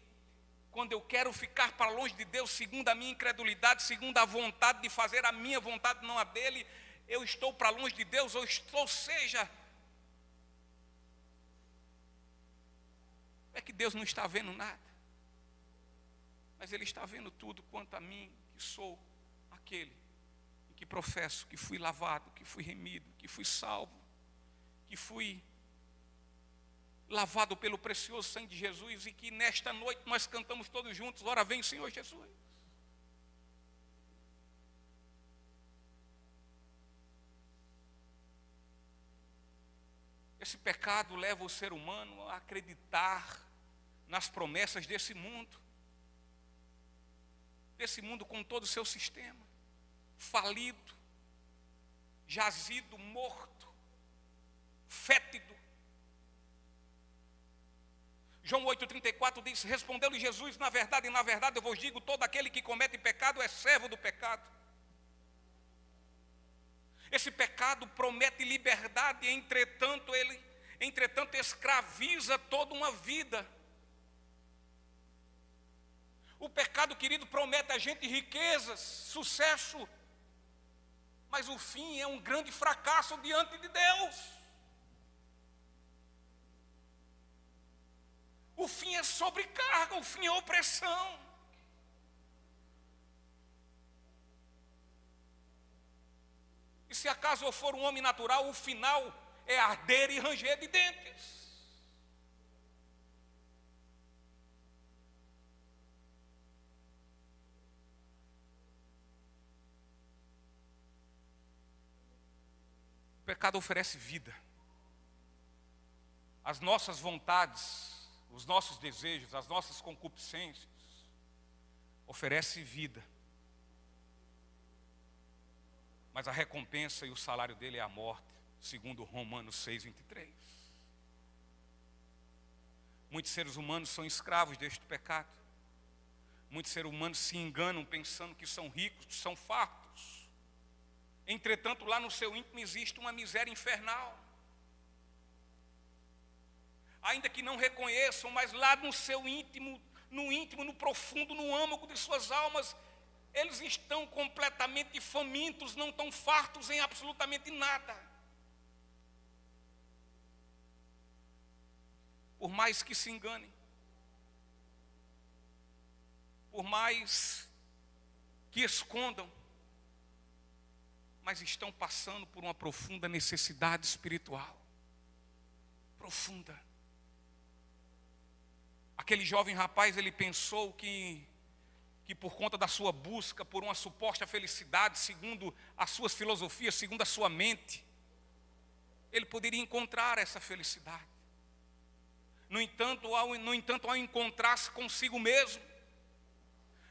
quando eu quero ficar para longe de Deus, segundo a minha incredulidade, segundo a vontade de fazer a minha vontade, não a dele, eu estou para longe de Deus, ou seja, é que Deus não está vendo nada, mas Ele está vendo tudo quanto a mim, que sou aquele que professo, que fui lavado, que fui remido, que fui salvo, que fui lavado pelo precioso sangue de Jesus, e que nesta noite nós cantamos todos juntos: ora vem, Senhor Jesus. Esse pecado leva o ser humano a acreditar nas promessas desse mundo com todo o seu sistema, falido, jazido, morto, fétido. João 8,34 diz: respondeu-lhe Jesus: na verdade eu vos digo, todo aquele que comete pecado é servo do pecado. Esse pecado promete liberdade, entretanto escraviza toda uma vida. O pecado, querido, promete a gente riquezas, sucesso, mas o fim é um grande fracasso diante de Deus. O fim é sobrecarga, o fim é opressão. E se acaso eu for um homem natural, o final é arder e ranger de dentes. O pecado oferece vida. As nossas vontades, os nossos desejos, as nossas concupiscências oferecem vida. Mas a recompensa e o salário dele é a morte, segundo Romanos 6,23. Muitos seres humanos são escravos deste pecado. Muitos seres humanos se enganam pensando que são ricos, que são fartos. Entretanto, lá no seu íntimo existe uma miséria infernal. Ainda que não reconheçam, mas lá no seu íntimo, no profundo, no âmago de suas almas, eles estão completamente famintos, não estão fartos em absolutamente nada. Por mais que se enganem, por mais que escondam, mas estão passando por uma profunda necessidade espiritual. Profunda. Aquele jovem rapaz, ele pensou que por conta da sua busca por uma suposta felicidade, segundo as suas filosofias, segundo a sua mente, ele poderia encontrar essa felicidade. No entanto, ao encontrar-se consigo mesmo,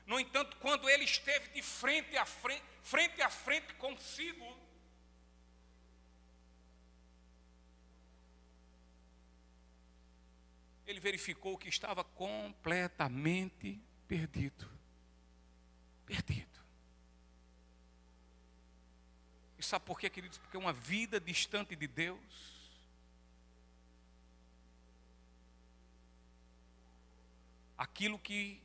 no entanto, quando ele esteve de frente a frente consigo, ele verificou que estava completamente perdido. Perdido. E sabe por quê, queridos? Porque uma vida distante de Deus aquilo que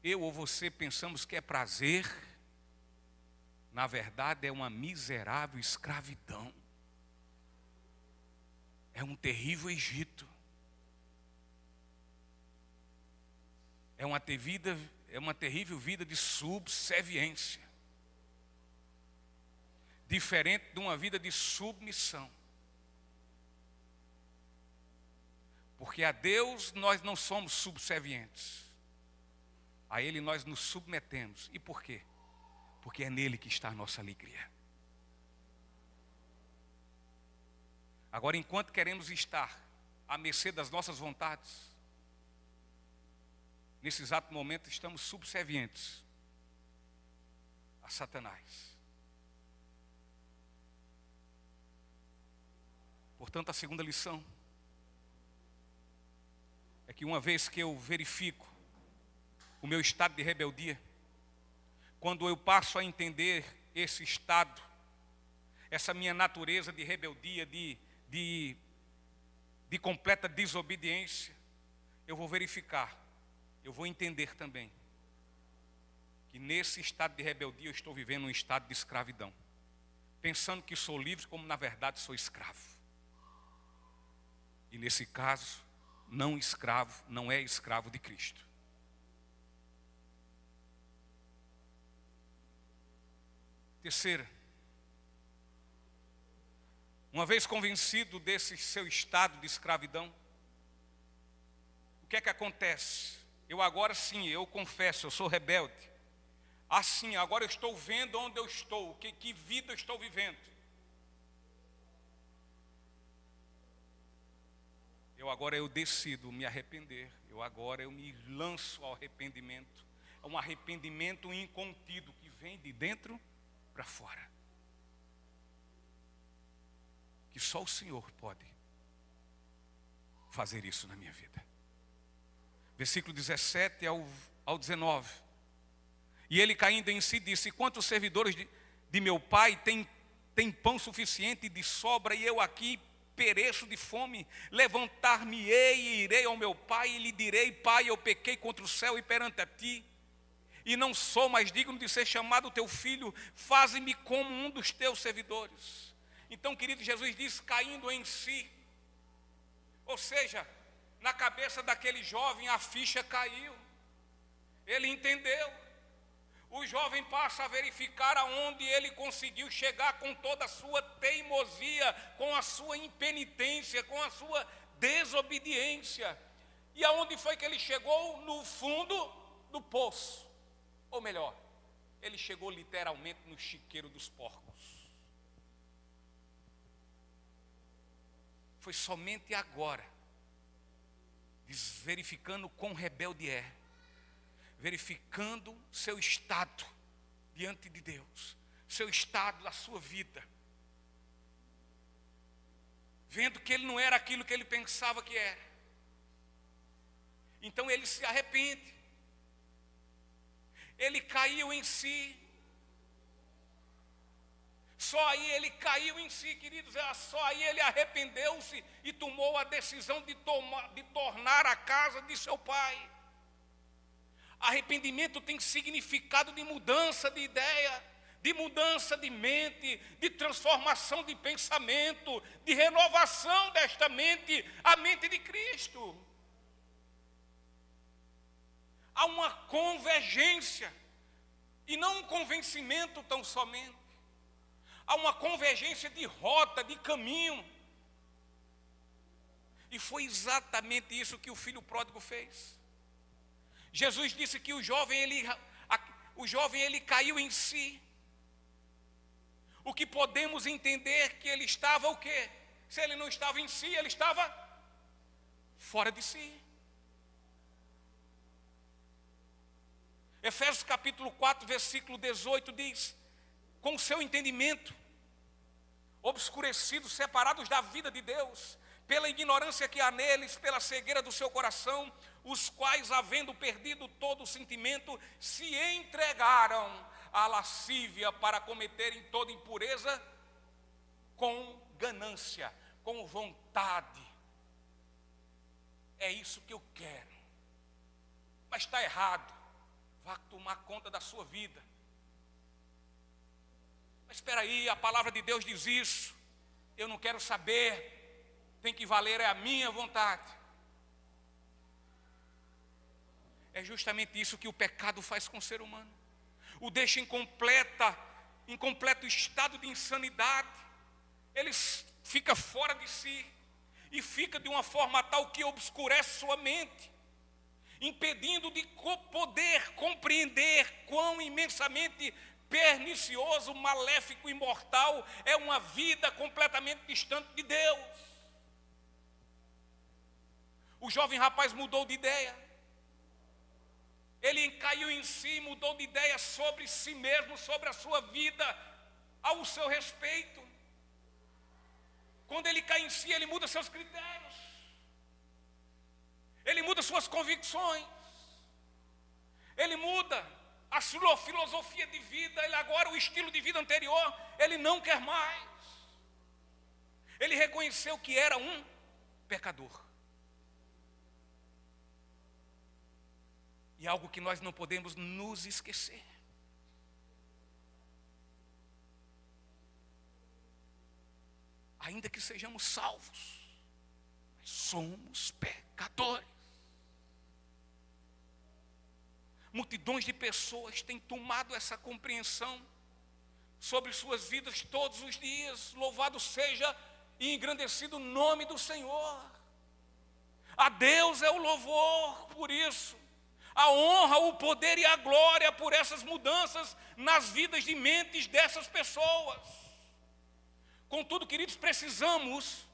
eu ou você pensamos que é prazer, na verdade é uma miserável escravidão. É um terrível Egito. É uma terrível vida de subserviência. Diferente de uma vida de submissão. Porque a Deus nós não somos subservientes. A Ele nós nos submetemos. E por quê? Porque é nele que está a nossa alegria. Agora, enquanto queremos estar à mercê das nossas vontades, nesse exato momento estamos subservientes a Satanás. Portanto, a segunda lição é que uma vez que eu verifico o meu estado de rebeldia, quando eu passo a entender esse estado, essa minha natureza de rebeldia, de completa desobediência, eu vou verificar, eu vou entender também que nesse estado de rebeldia eu estou vivendo um estado de escravidão, pensando que sou livre, como na verdade sou escravo. E nesse caso, não é escravo de Cristo. Terceira, uma vez convencido desse seu estado de escravidão, que é que acontece? Eu agora sim, eu confesso, eu sou rebelde. Assim, agora eu estou vendo onde eu estou, que vida eu estou vivendo. Eu decido me arrepender. Eu me lanço ao arrependimento. É um arrependimento incontido que vem de dentro para fora. Que só o Senhor pode fazer isso na minha vida. Versículo 17 ao 19. E ele, caindo em si, disse: quantos servidores de meu pai têm pão suficiente de sobra, e eu aqui pereço de fome? Levantar-me-ei e irei ao meu pai, e lhe direi: pai, eu pequei contra o céu e perante a ti, e não sou mais digno de ser chamado teu filho. Faze-me como um dos teus servidores. Então, querido, Jesus diz: caindo em si. Ou seja, na cabeça daquele jovem a ficha caiu. Ele entendeu. O jovem passa a verificar aonde ele conseguiu chegar com toda a sua teimosia, com a sua impenitência, com a sua desobediência. E aonde foi que ele chegou? No fundo do poço. Ou melhor, ele chegou literalmente no chiqueiro dos porcos. Foi somente agora, verificando quão rebelde é, verificando seu estado diante de Deus, seu estado da sua vida, vendo que ele não era aquilo que ele pensava que era. Então ele se arrepende, ele caiu em si. Só aí ele caiu em si, queridos, só aí ele arrependeu-se e tomou a decisão de tornar a casa de seu pai. Arrependimento tem significado de mudança de ideia, de mudança de mente, de transformação de pensamento, de renovação desta mente, a mente de Cristo. Há uma convergência, e não um convencimento tão somente. Há uma convergência de rota, de caminho. E foi exatamente isso que o filho pródigo fez. Jesus disse que o jovem ele caiu em si. O que podemos entender que ele estava o quê? Se ele não estava em si, ele estava fora de si. Efésios capítulo 4, versículo 18 diz: com o seu entendimento obscurecidos, separados da vida de Deus, pela ignorância que há neles, pela cegueira do seu coração, os quais, havendo perdido todo o sentimento, se entregaram à lascívia para cometerem toda impureza com ganância, com vontade. É isso que eu quero. Mas está errado. Vá tomar conta da sua vida. Mas espera aí, a palavra de Deus diz isso. Eu não quero saber. Tem que valer a minha vontade. É justamente isso que o pecado faz com o ser humano. O deixa em completo estado de insanidade. Ele fica fora de si. E fica de uma forma tal que obscurece sua mente, impedindo de poder compreender quão imensamente pernicioso, maléfico e mortal é uma vida completamente distante de Deus. O jovem rapaz mudou de ideia. Ele caiu em si, mudou de ideia sobre si mesmo, sobre a sua vida, ao seu respeito. Quando ele cai em si, ele muda seus critérios. Ele muda suas convicções. Ele muda a sua filosofia de vida. Ele agora, o estilo de vida anterior, ele não quer mais. Ele reconheceu que era um pecador. E algo que nós não podemos nos esquecer. Ainda que sejamos salvos, somos pecadores. Multidões de pessoas têm tomado essa compreensão sobre suas vidas todos os dias. Louvado seja e engrandecido o nome do Senhor. A A Deus é o louvor por isso, a honra, o poder e a glória por essas mudanças nas vidas de mentes dessas pessoas. Contudo, queridos, precisamos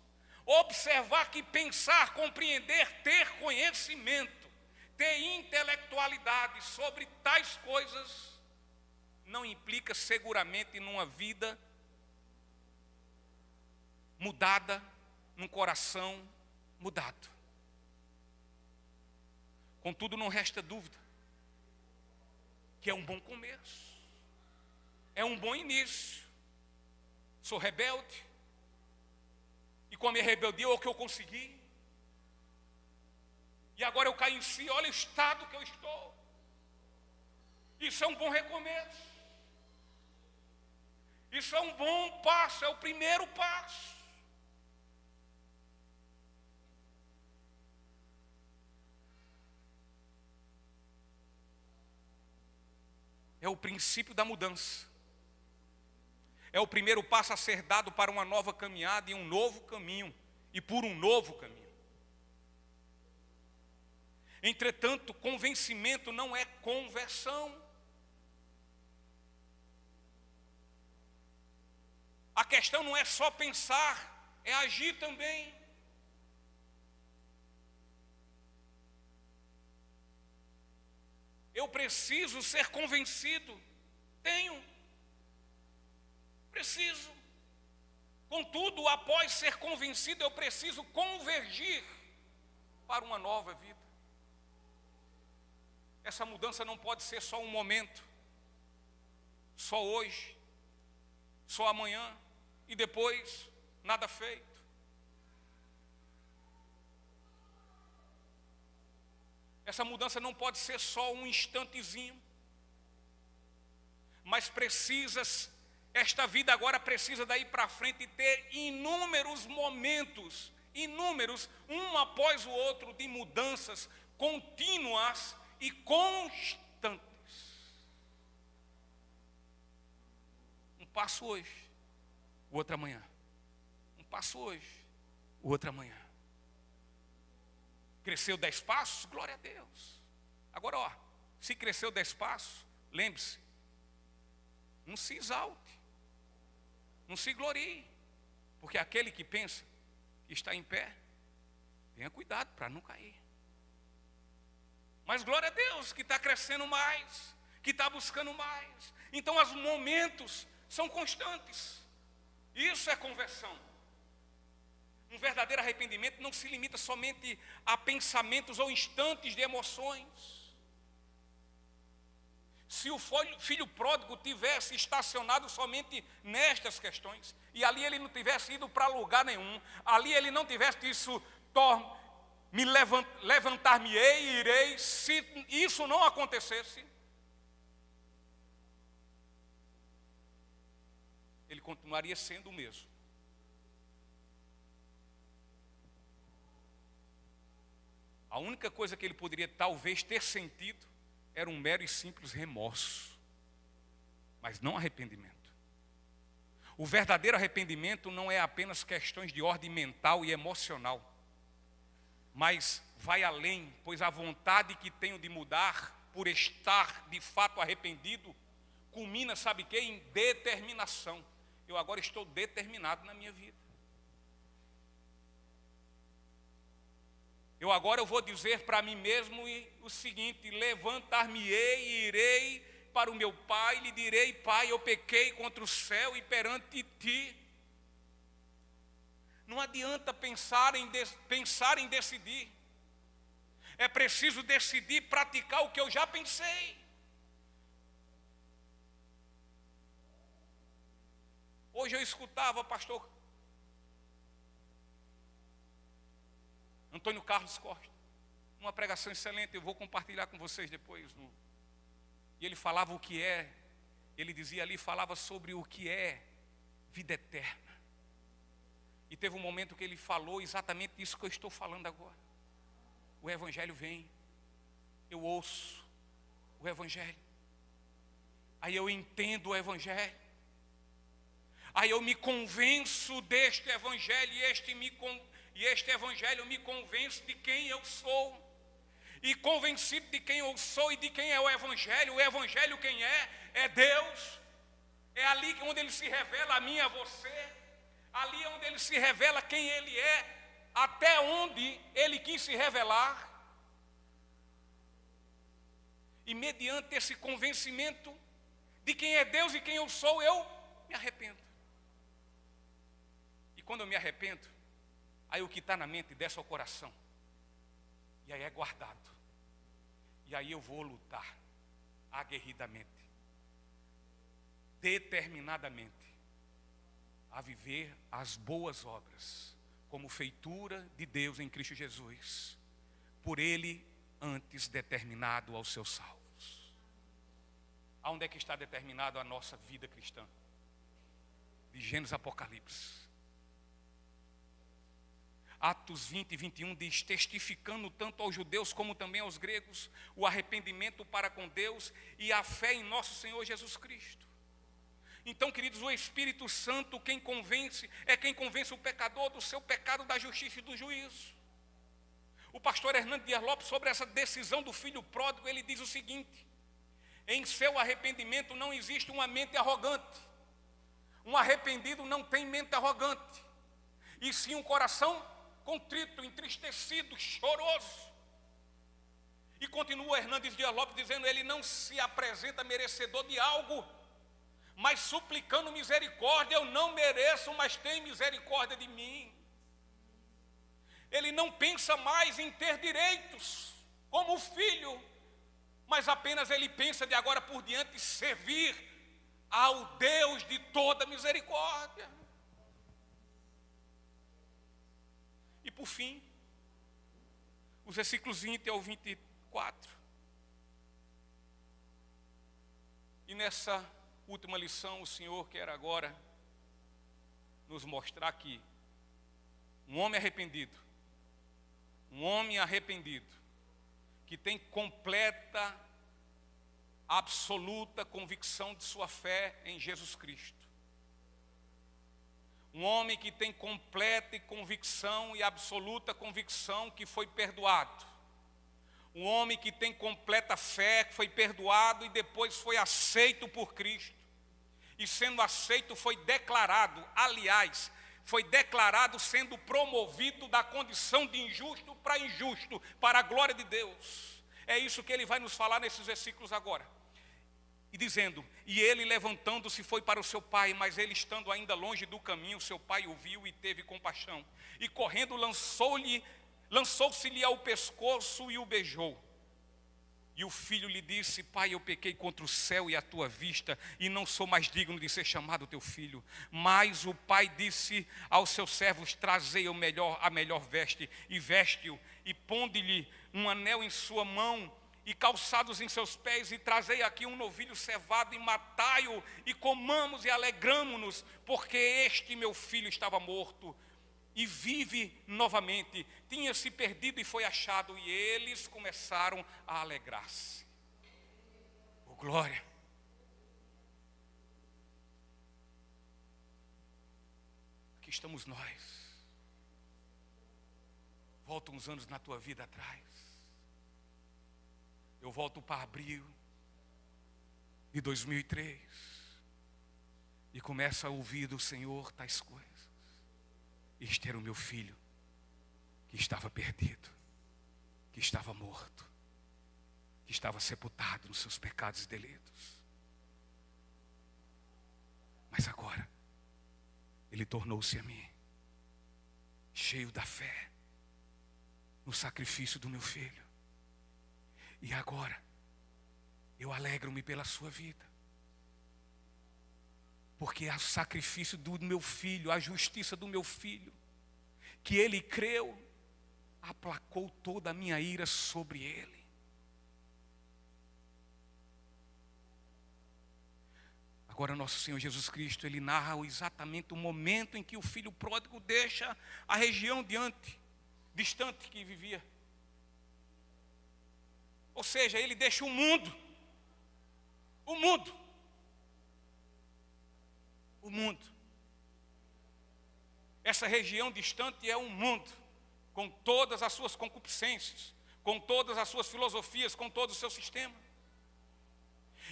observar que pensar, compreender, ter conhecimento, ter intelectualidade sobre tais coisas não implica seguramente numa vida mudada, num coração mudado. Contudo, não resta dúvida que é um bom começo, é um bom início. Sou rebelde, e com a minha rebeldia, o que eu consegui, e agora eu caí em si, olha o estado que eu estou. Isso é um bom recomeço, isso é um bom passo, é o primeiro passo. É o princípio da mudança. É o primeiro passo a ser dado para uma nova caminhada e um novo caminho, e por um novo caminho. Entretanto, convencimento não é conversão. A questão não é só pensar, é agir também. Eu preciso ser convencido, preciso. Contudo, após ser convencido, eu preciso convergir para uma nova vida. Essa mudança não pode ser só um momento, só hoje, só amanhã, e depois nada feito. Essa mudança não pode ser só um instantezinho, mas esta vida agora precisa daí para frente ter inúmeros momentos, um após o outro, de mudanças contínuas e constantes. Um passo hoje, o outro amanhã. Um passo hoje, o outro amanhã. Cresceu 10 passos? Glória a Deus. Agora, se cresceu 10 passos, lembre-se, não se exalte, não se glorie, porque aquele que pensa que está em pé, tenha cuidado para não cair. Mas glória a Deus que está crescendo mais, que está buscando mais. Então, os momentos são constantes. Isso é conversão. Um verdadeiro arrependimento não se limita somente a pensamentos ou instantes de emoções. Se o filho pródigo tivesse estacionado somente nestas questões, e ali ele não tivesse ido para lugar nenhum, ali ele não tivesse dito, levantar-me-ei e irei, se isso não acontecesse, ele continuaria sendo o mesmo. A única coisa que ele poderia talvez ter sentido era um mero e simples remorso, mas não arrependimento. O verdadeiro arrependimento não é apenas questões de ordem mental e emocional, mas vai além, pois a vontade que tenho de mudar, por estar de fato arrependido, culmina, sabe o quê? Em determinação. Eu agora estou determinado na minha vida. Eu vou dizer para mim mesmo o seguinte: levantar-me-ei e irei para o meu pai, e lhe direi: Pai, eu pequei contra o céu e perante ti. Não adianta pensar em decidir. É preciso decidir praticar o que eu já pensei. Hoje eu escutava pastor Antônio Carlos Costa, uma pregação excelente, eu vou compartilhar com vocês depois. E ele falava o que é, ele dizia ali, falava sobre o que é vida eterna. E teve um momento que ele falou exatamente isso que eu estou falando agora. O Evangelho vem, eu ouço o Evangelho, aí eu entendo o Evangelho, aí eu me convenço deste Evangelho e e este evangelho me convence de quem eu sou. E convencido de quem eu sou e de quem é o evangelho quem é? É Deus. É ali onde ele se revela a mim e a você. Ali é onde ele se revela quem ele é, até onde ele quis se revelar. E mediante esse convencimento de quem é Deus e quem eu sou, eu me arrependo. E quando eu me arrependo, aí o que está na mente desce ao coração. E aí é guardado. E aí eu vou lutar aguerridamente, determinadamente, a viver as boas obras, como feitura de Deus em Cristo Jesus, por Ele antes determinado aos seus salvos. Aonde é que está determinado a nossa vida cristã? De Gênesis a Apocalipse. Atos 20 e 21 diz: testificando tanto aos judeus como também aos gregos o arrependimento para com Deus e a fé em nosso Senhor Jesus Cristo. Então, queridos, o Espírito Santo quem convence o pecador do seu pecado, da justiça e do juízo. O pastor Hernando Dias Lopes, sobre essa decisão do filho pródigo, ele diz o seguinte: em seu arrependimento não existe uma mente arrogante. Um arrependido não tem mente arrogante, e sim um coração contrito, entristecido, choroso. E continua Hernandes Dias Lopes dizendo: ele não se apresenta merecedor de algo, mas suplicando misericórdia. Eu não mereço, mas tem misericórdia de mim. Ele não pensa mais em ter direitos como filho, mas apenas ele pensa de agora por diante servir ao Deus de toda misericórdia. E por fim, os versículos 20 ao 24. E nessa última lição, o Senhor quer agora nos mostrar que um homem arrependido, que tem completa, absoluta convicção de sua fé em Jesus Cristo. Um homem que tem completa convicção e absoluta convicção que foi perdoado. Um homem que tem completa fé, que foi perdoado e depois foi aceito por Cristo. E sendo aceito foi declarado, aliás, foi declarado sendo promovido da condição de injusto, para a glória de Deus. É isso que ele vai nos falar nesses versículos agora. E dizendo: e ele levantando-se foi para o seu pai, mas ele estando ainda longe do caminho, seu pai o viu e teve compaixão. E correndo lançou-se-lhe ao pescoço e o beijou. E o filho lhe disse: pai, eu pequei contra o céu e a tua vista, e não sou mais digno de ser chamado teu filho. Mas o pai disse aos seus servos: trazei a melhor veste, e veste-o, e ponde-lhe um anel em sua mão, e calçados em seus pés, e trazei aqui um novilho cevado, e matai-o, e comamos e alegramo-nos, porque este meu filho estava morto, e vive novamente, tinha se perdido e foi achado. E eles começaram a alegrar-se. Oh, glória! Aqui estamos nós. Volta uns anos na tua vida atrás. Eu volto para abril de 2003 e começo a ouvir do Senhor tais coisas. Este era o meu filho, que estava perdido, que estava morto, que estava sepultado nos seus pecados e delitos. Mas agora, ele tornou-se a mim, cheio da fé, no sacrifício do meu filho. E agora, eu alegro-me pela sua vida. Porque o sacrifício do meu filho, a justiça do meu filho, que ele creu, aplacou toda a minha ira sobre ele. Agora nosso Senhor Jesus Cristo, ele narra exatamente o momento em que o filho pródigo deixa a região distante que vivia. Ou seja, ele deixa o mundo. Essa região distante é um mundo. com todas as suas concupiscências, com todas as suas filosofias, com todo o seu sistema.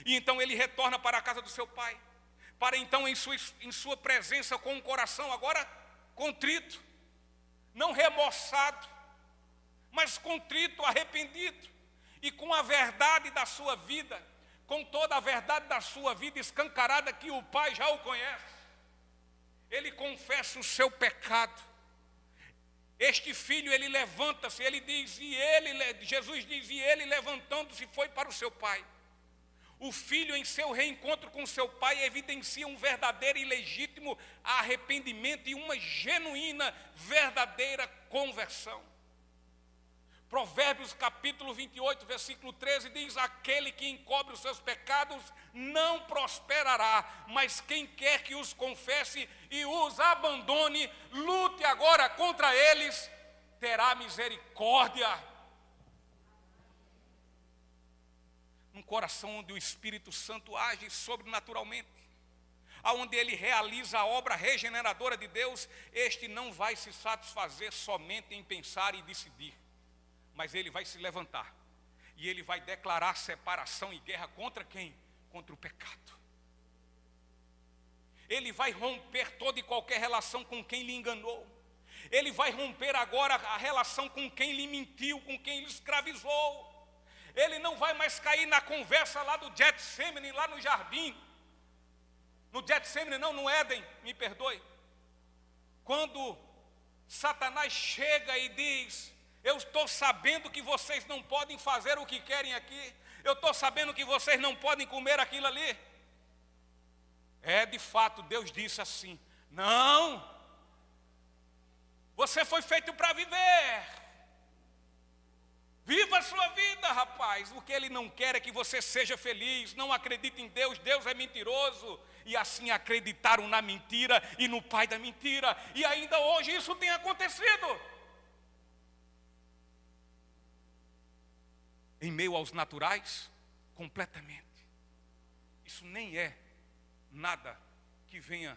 E então ele retorna para a casa do seu pai, para então em sua presença, com o coração agora contrito, não remoçado, mas contrito, arrependido, e com a verdade da sua vida, com toda a verdade da sua vida escancarada, que o pai já o conhece, ele confessa o seu pecado. Este filho, ele levanta-se, Jesus diz, e ele levantando-se foi para o seu pai. O filho, em seu reencontro com seu pai, evidencia um verdadeiro e legítimo arrependimento e uma genuína, verdadeira conversão. Provérbios capítulo 28, versículo 13 diz: aquele que encobre os seus pecados não prosperará, mas quem quer que os confesse e os abandone, lute agora contra eles, terá misericórdia. Um coração onde o Espírito Santo age sobrenaturalmente, aonde ele realiza a obra regeneradora de Deus, este não vai se satisfazer somente em pensar e decidir, mas ele vai se levantar e ele vai declarar separação e guerra contra quem? Contra o pecado. Ele vai romper toda e qualquer relação com quem lhe enganou. Ele vai romper agora a relação com quem lhe mentiu, com quem lhe escravizou. Ele não vai mais cair na conversa lá do Getsemane, lá no jardim. No Getsemane não, no Éden, me perdoe. Quando Satanás chega e diz: eu estou sabendo que vocês não podem fazer o que querem aqui. Eu estou sabendo que vocês não podem comer aquilo ali. De fato, Deus disse assim: não, você foi feito para viver. Viva a sua vida, rapaz. O que ele não quer é que você seja feliz. Não acredite em Deus, Deus é mentiroso. E assim acreditaram na mentira e no pai da mentira. E ainda hoje isso tem acontecido. Em meio aos naturais, completamente. Isso nem é nada que venha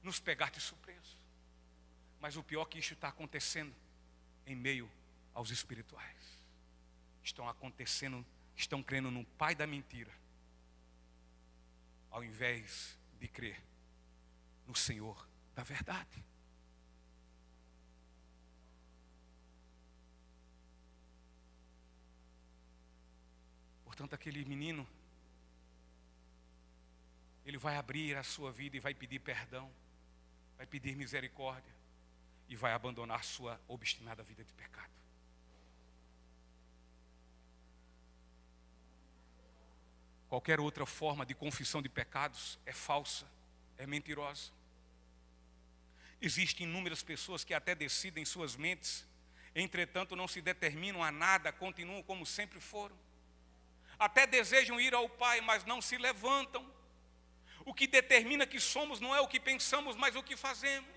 nos pegar de surpresa. Mas o pior é que isso está acontecendo em meio aos espirituais. Estão acontecendo, estão crendo no pai da mentira, ao invés de crer no Senhor da verdade. Portanto, aquele menino, ele vai abrir a sua vida e vai pedir perdão, vai pedir misericórdia e vai abandonar sua obstinada vida de pecado. Qualquer outra forma de confissão de pecados é falsa, é mentirosa. Existem inúmeras pessoas que até decidem em suas mentes, entretanto não se determinam a nada, continuam como sempre foram. Até desejam ir ao Pai, mas não se levantam. O que determina que somos não é o que pensamos, mas o que fazemos.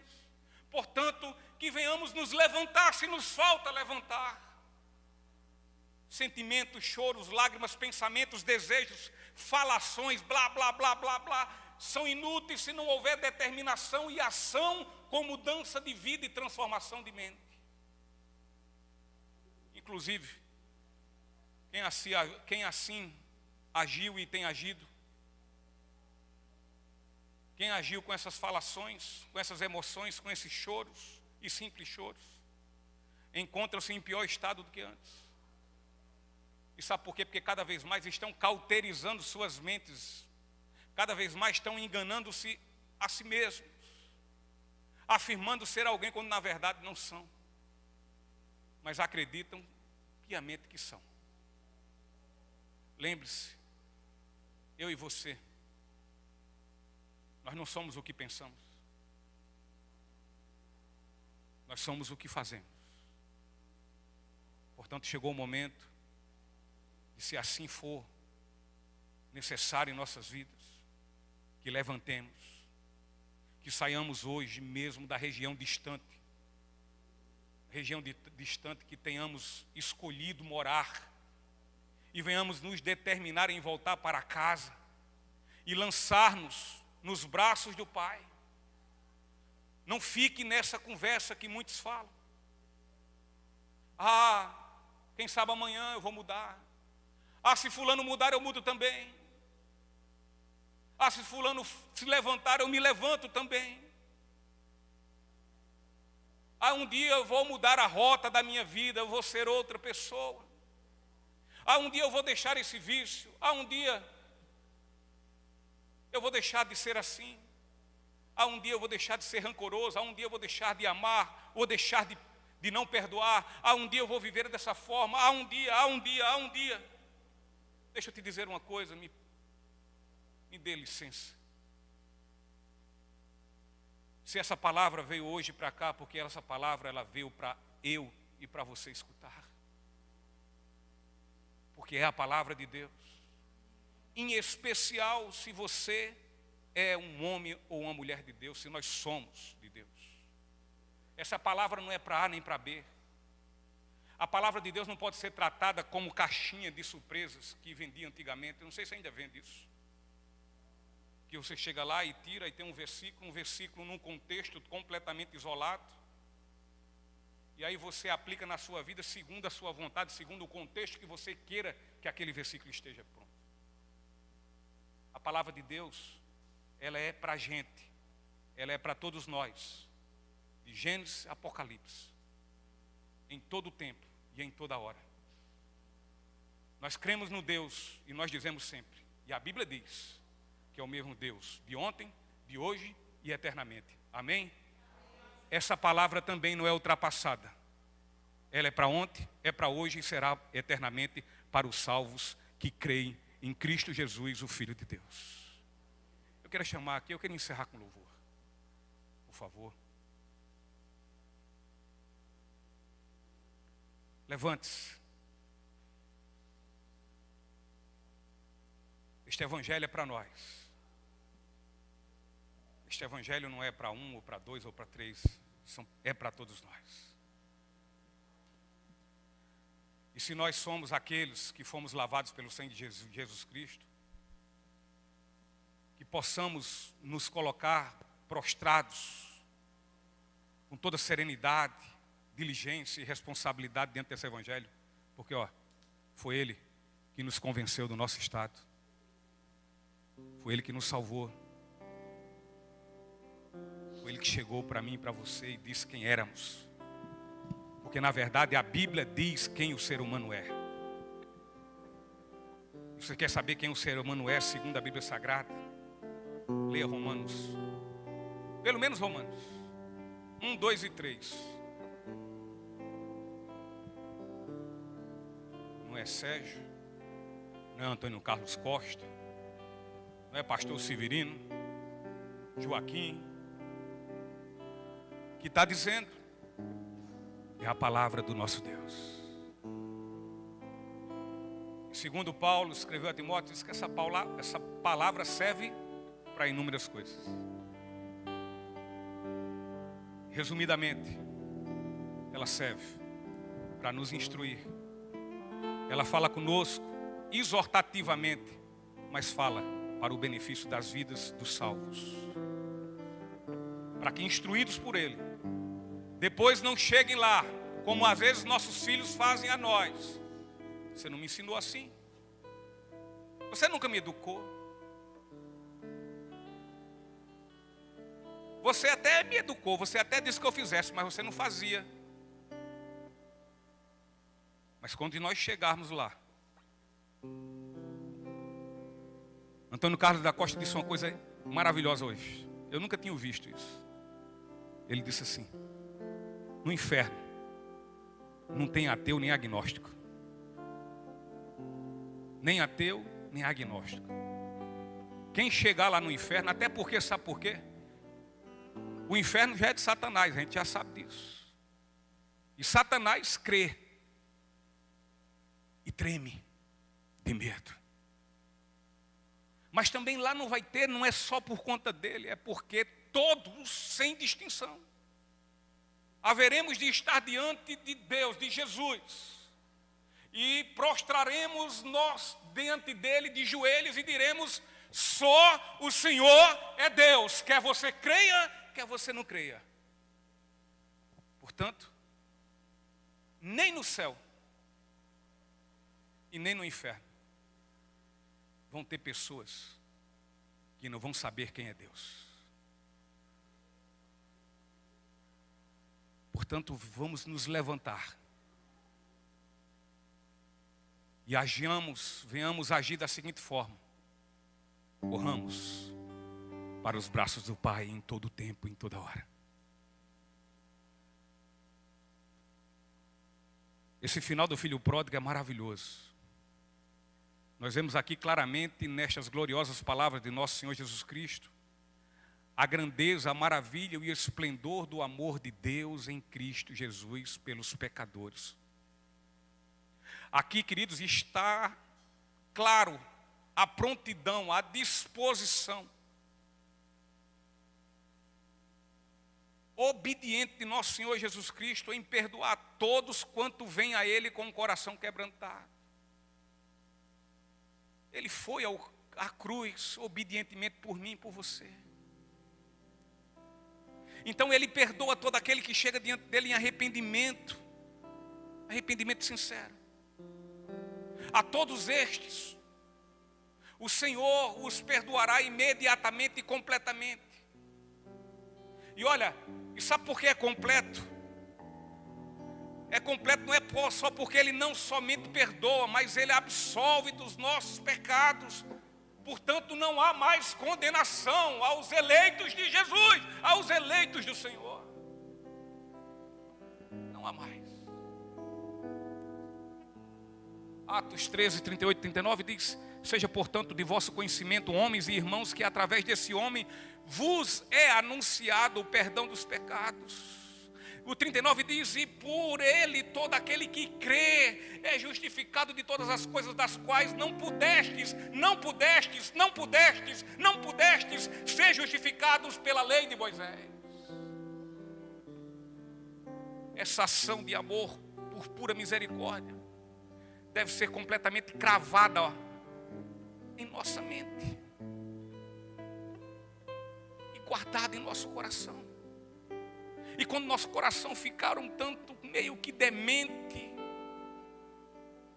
Portanto, que venhamos nos levantar, se nos falta levantar. Sentimentos, choros, lágrimas, pensamentos, desejos, falações, blá, blá, blá, blá, blá, são inúteis se não houver determinação e ação com mudança de vida e transformação de mente. Inclusive, quem assim agiu e tem agido, quem agiu com essas falações, com essas emoções, com esses choros e simples choros, encontra-se em pior estado do que antes. E sabe por quê? Porque cada vez mais estão cauterizando suas mentes, cada vez mais estão enganando-se a si mesmos, afirmando ser alguém quando na verdade não são, mas acreditam piamente que são. Lembre-se, eu e você, nós não somos o que pensamos, nós somos o que fazemos. Portanto, chegou o momento, e se assim for necessário em nossas vidas, que levantemos, que saiamos hoje mesmo da região distante, distante que tenhamos escolhido morar, e venhamos nos determinar em voltar para casa, e lançar-nos nos braços do Pai. Não fique nessa conversa que muitos falam. Quem sabe amanhã eu vou mudar. Se fulano mudar, eu mudo também. Se fulano se levantar, eu me levanto também. Um dia eu vou mudar a rota da minha vida, eu vou ser outra pessoa. Um dia eu vou deixar esse vício. Um dia eu vou deixar de ser assim. Um dia eu vou deixar de ser rancoroso. Um dia eu vou deixar de amar, vou deixar de não perdoar. Um dia eu vou viver dessa forma. Um dia. Deixa eu te dizer uma coisa, me dê licença. Se essa palavra veio hoje para cá, porque essa palavra ela veio para eu e para você escutar. Porque é a palavra de Deus. Em especial se você é um homem ou uma mulher de Deus, se nós somos de Deus. Essa palavra não é para A nem para B. A palavra de Deus não pode ser tratada como caixinha de surpresas que vendia antigamente. Eu não sei se ainda vende isso. Que você chega lá e tira e tem um versículo num contexto completamente isolado. E aí você aplica na sua vida segundo a sua vontade, segundo o contexto que você queira que aquele versículo esteja pronto. A palavra de Deus, ela é para a gente, ela é para todos nós, de Gênesis a Apocalipse, em todo o tempo e em toda hora. Nós cremos no Deus e nós dizemos sempre, e a Bíblia diz, que é o mesmo Deus de ontem, de hoje e eternamente. Amém? Essa palavra também não é ultrapassada. Ela é para ontem, é para hoje e será eternamente para os salvos que creem em Cristo Jesus, o Filho de Deus. Eu quero chamar aqui, eu quero encerrar com louvor. Por favor. Levante-se. Este evangelho é para nós. Este evangelho não é para um, ou para dois, ou para três. É para todos nós. E se nós somos aqueles que fomos lavados pelo sangue de Jesus Cristo, que possamos nos colocar prostrados, com toda serenidade, diligência e responsabilidade dentro desse evangelho, porque foi Ele que nos convenceu do nosso estado, foi Ele que nos salvou, foi Ele que chegou para mim e para você e disse quem éramos, porque na verdade a Bíblia diz quem o ser humano é. Você quer saber quem o ser humano é segundo a Bíblia Sagrada? Leia Romanos, pelo menos Romanos 1, 2 e 3. Não é Sérgio, não é Antônio Carlos Costa, não é pastor Severino, Joaquim, que está dizendo, é a palavra do nosso Deus. Segundo Paulo escreveu a Timóteo, diz que essa palavra serve para inúmeras coisas. Resumidamente, ela serve para nos instruir. Ela fala conosco exortativamente, mas fala para o benefício das vidas dos salvos. Para que, instruídos por Ele, depois não cheguem lá, como às vezes nossos filhos fazem a nós. Você não me ensinou assim. Você nunca me educou. Você até me educou, você até disse que eu fizesse, mas você não fazia. Mas quando nós chegarmos lá, Antônio Carlos da Costa disse uma coisa maravilhosa hoje. Eu nunca tinha visto isso. Ele disse assim: no inferno não tem ateu nem agnóstico. Nem ateu, nem agnóstico. Quem chegar lá no inferno, até porque, sabe por quê? O inferno já é de Satanás, a gente já sabe disso. E Satanás crê e treme de medo. Mas também lá não vai ter, não é só por conta dele, é porque todos, sem distinção, haveremos de estar diante de Deus, de Jesus, e prostraremos nós diante dele de joelhos e diremos: só o Senhor é Deus, quer você creia, quer você não creia. Portanto, nem no céu e nem no inferno vão ter pessoas que não vão saber quem é Deus. Portanto, vamos nos levantar e venhamos agir da seguinte forma: corramos para os braços do Pai em todo tempo, em toda hora. Esse final do filho pródigo é maravilhoso. Nós vemos aqui claramente, nestas gloriosas palavras de nosso Senhor Jesus Cristo, a grandeza, a maravilha e o esplendor do amor de Deus em Cristo Jesus pelos pecadores. Aqui, queridos, está claro a prontidão, a disposição obediente de nosso Senhor Jesus Cristo em perdoar todos quanto vêm a Ele com o coração quebrantado. Ele foi à cruz obedientemente por mim e por você. Então Ele perdoa todo aquele que chega diante dEle em arrependimento sincero. A todos estes, o Senhor os perdoará imediatamente e completamente. E olha, e sabe por que é completo? É completo não é só porque Ele não somente perdoa, mas Ele absolve dos nossos pecados. Portanto, não há mais condenação aos eleitos de Jesus, aos eleitos do Senhor. Não há mais. Atos 13, 38 e 39 diz: seja, portanto, de vosso conhecimento, homens e irmãos, que através desse homem vos é anunciado o perdão dos pecados. O 39 diz: e por ele todo aquele que crê é justificado de todas as coisas das quais não pudestes ser justificados pela lei de Moisés. Essa ação de amor por pura misericórdia deve ser completamente cravada em nossa mente e guardada em nosso coração. E quando nosso coração ficar um tanto meio que demente,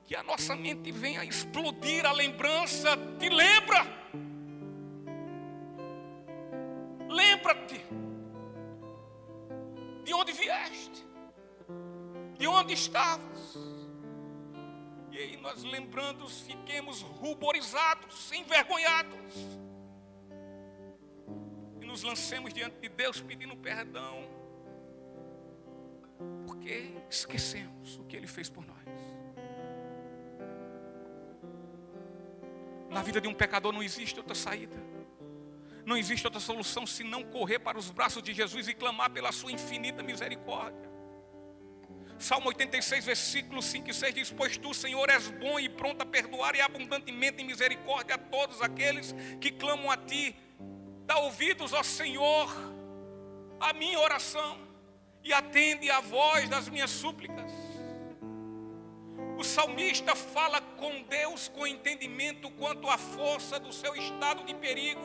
que a nossa mente venha a explodir a lembrança, te lembra. Lembra-te de onde vieste, de onde estavas. E aí nós lembrando, fiquemos ruborizados, envergonhados. E nos lancemos diante de Deus pedindo perdão. Porque esquecemos o que Ele fez por nós. Na vida de um pecador não existe outra saída. Não existe outra solução senão correr para os braços de Jesus e clamar pela sua infinita misericórdia. Salmo 86, versículos 5 e 6 diz: pois tu, Senhor, és bom e pronto a perdoar e abundantemente em misericórdia a todos aqueles que clamam a ti. Dá ouvidos, ó Senhor, à minha oração e atende à voz das minhas súplicas. O salmista fala com Deus com entendimento quanto à força do seu estado de perigo,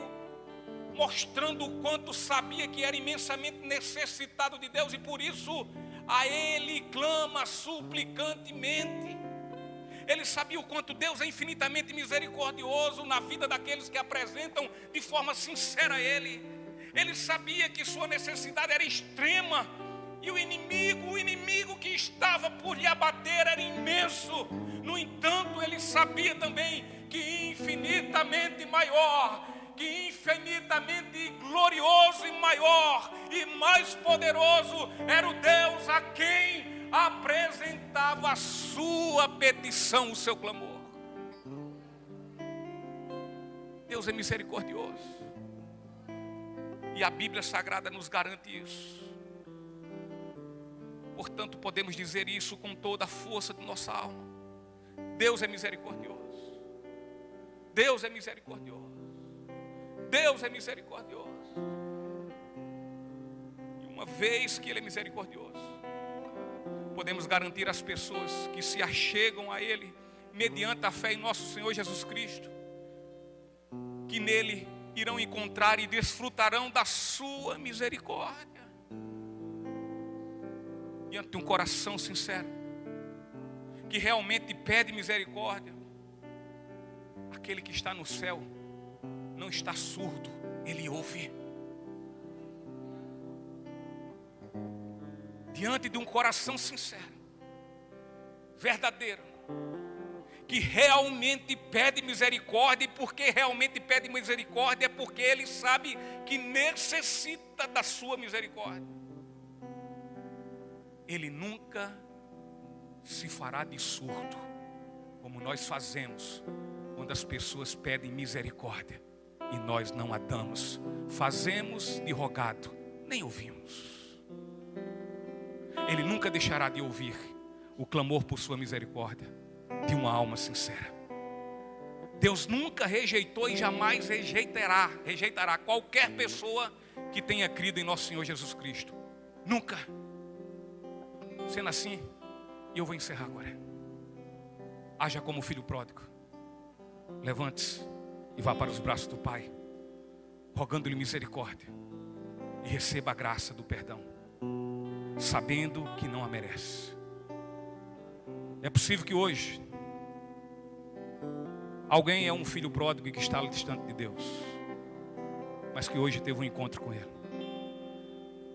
mostrando o quanto sabia que era imensamente necessitado de Deus, e por isso a Ele clama suplicantemente. Ele sabia o quanto Deus é infinitamente misericordioso na vida daqueles que apresentam de forma sincera a Ele. Ele sabia que sua necessidade era extrema, e o inimigo que estava por lhe abater era imenso. No entanto, ele sabia também que infinitamente maior, que infinitamente glorioso e maior e mais poderoso era o Deus a quem apresentava a sua petição, o seu clamor. Deus é misericordioso, e a Bíblia Sagrada nos garante isso. Portanto, podemos dizer isso com toda a força de nossa alma: Deus é misericordioso. Deus é misericordioso. Deus é misericordioso. E uma vez que Ele é misericordioso, podemos garantir às pessoas que se achegam a Ele mediante a fé em nosso Senhor Jesus Cristo, que nele irão encontrar e desfrutarão da sua misericórdia. Diante de um coração sincero, que realmente pede misericórdia. Aquele que está no céu não está surdo, ele ouve. Diante de um coração sincero, verdadeiro, que realmente pede misericórdia, e porque realmente pede misericórdia é porque ele sabe que necessita da sua misericórdia. Ele nunca se fará de surdo, como nós fazemos quando as pessoas pedem misericórdia e nós não a damos. Fazemos de rogado, nem ouvimos. Ele nunca deixará de ouvir o clamor por sua misericórdia de uma alma sincera. Deus nunca rejeitou e jamais rejeitará qualquer pessoa que tenha crido em nosso Senhor Jesus Cristo. Nunca. Sendo assim, e eu vou encerrar agora. Haja como filho pródigo. Levante-se e vá para os braços do Pai, rogando-lhe misericórdia, e receba a graça do perdão, sabendo que não a merece. É possível que hoje alguém é um filho pródigo que está distante de Deus, mas que hoje teve um encontro com Ele,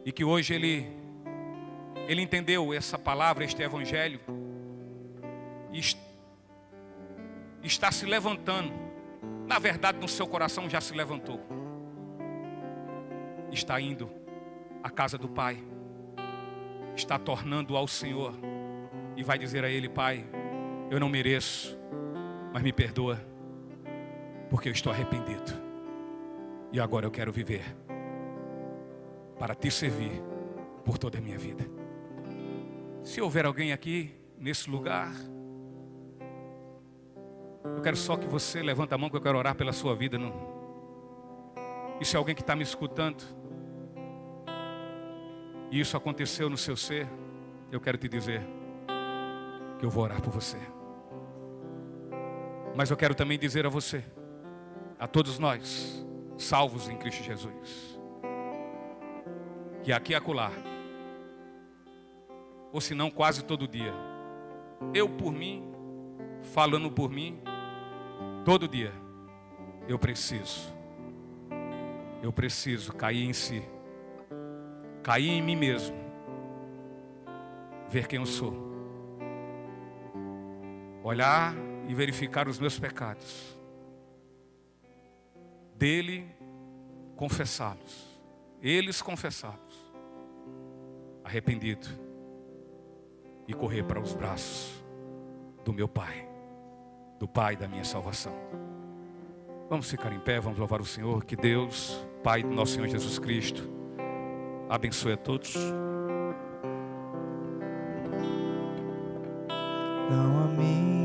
e que hoje ele entendeu essa palavra, este evangelho, e está se levantando. Na verdade, no seu coração já se levantou, está indo à casa do Pai, está tornando ao Senhor, e vai dizer a Ele: Pai, eu não mereço, mas me perdoa, porque eu estou arrependido, e agora eu quero viver para Te servir por toda a minha vida. Se houver alguém aqui nesse lugar, eu quero só que você levante a mão, que eu quero orar pela sua vida. E se é alguém que está me escutando, e isso aconteceu no seu ser, eu quero te dizer que eu vou orar por você. Mas eu quero também dizer a você, a todos nós, salvos em Cristo Jesus, que aqui e acolá, ou se não quase todo dia, eu por mim, falando por mim, todo dia, eu preciso cair em si, cair em mim mesmo, ver quem eu sou, olhar e verificar os meus pecados, dele confessá-los, eles confessá-los, arrependido, e correr para os braços do meu Pai, do Pai da minha salvação. Vamos ficar em pé, vamos louvar o Senhor. Que Deus, Pai do nosso Senhor Jesus Cristo, abençoe a todos. Não há mim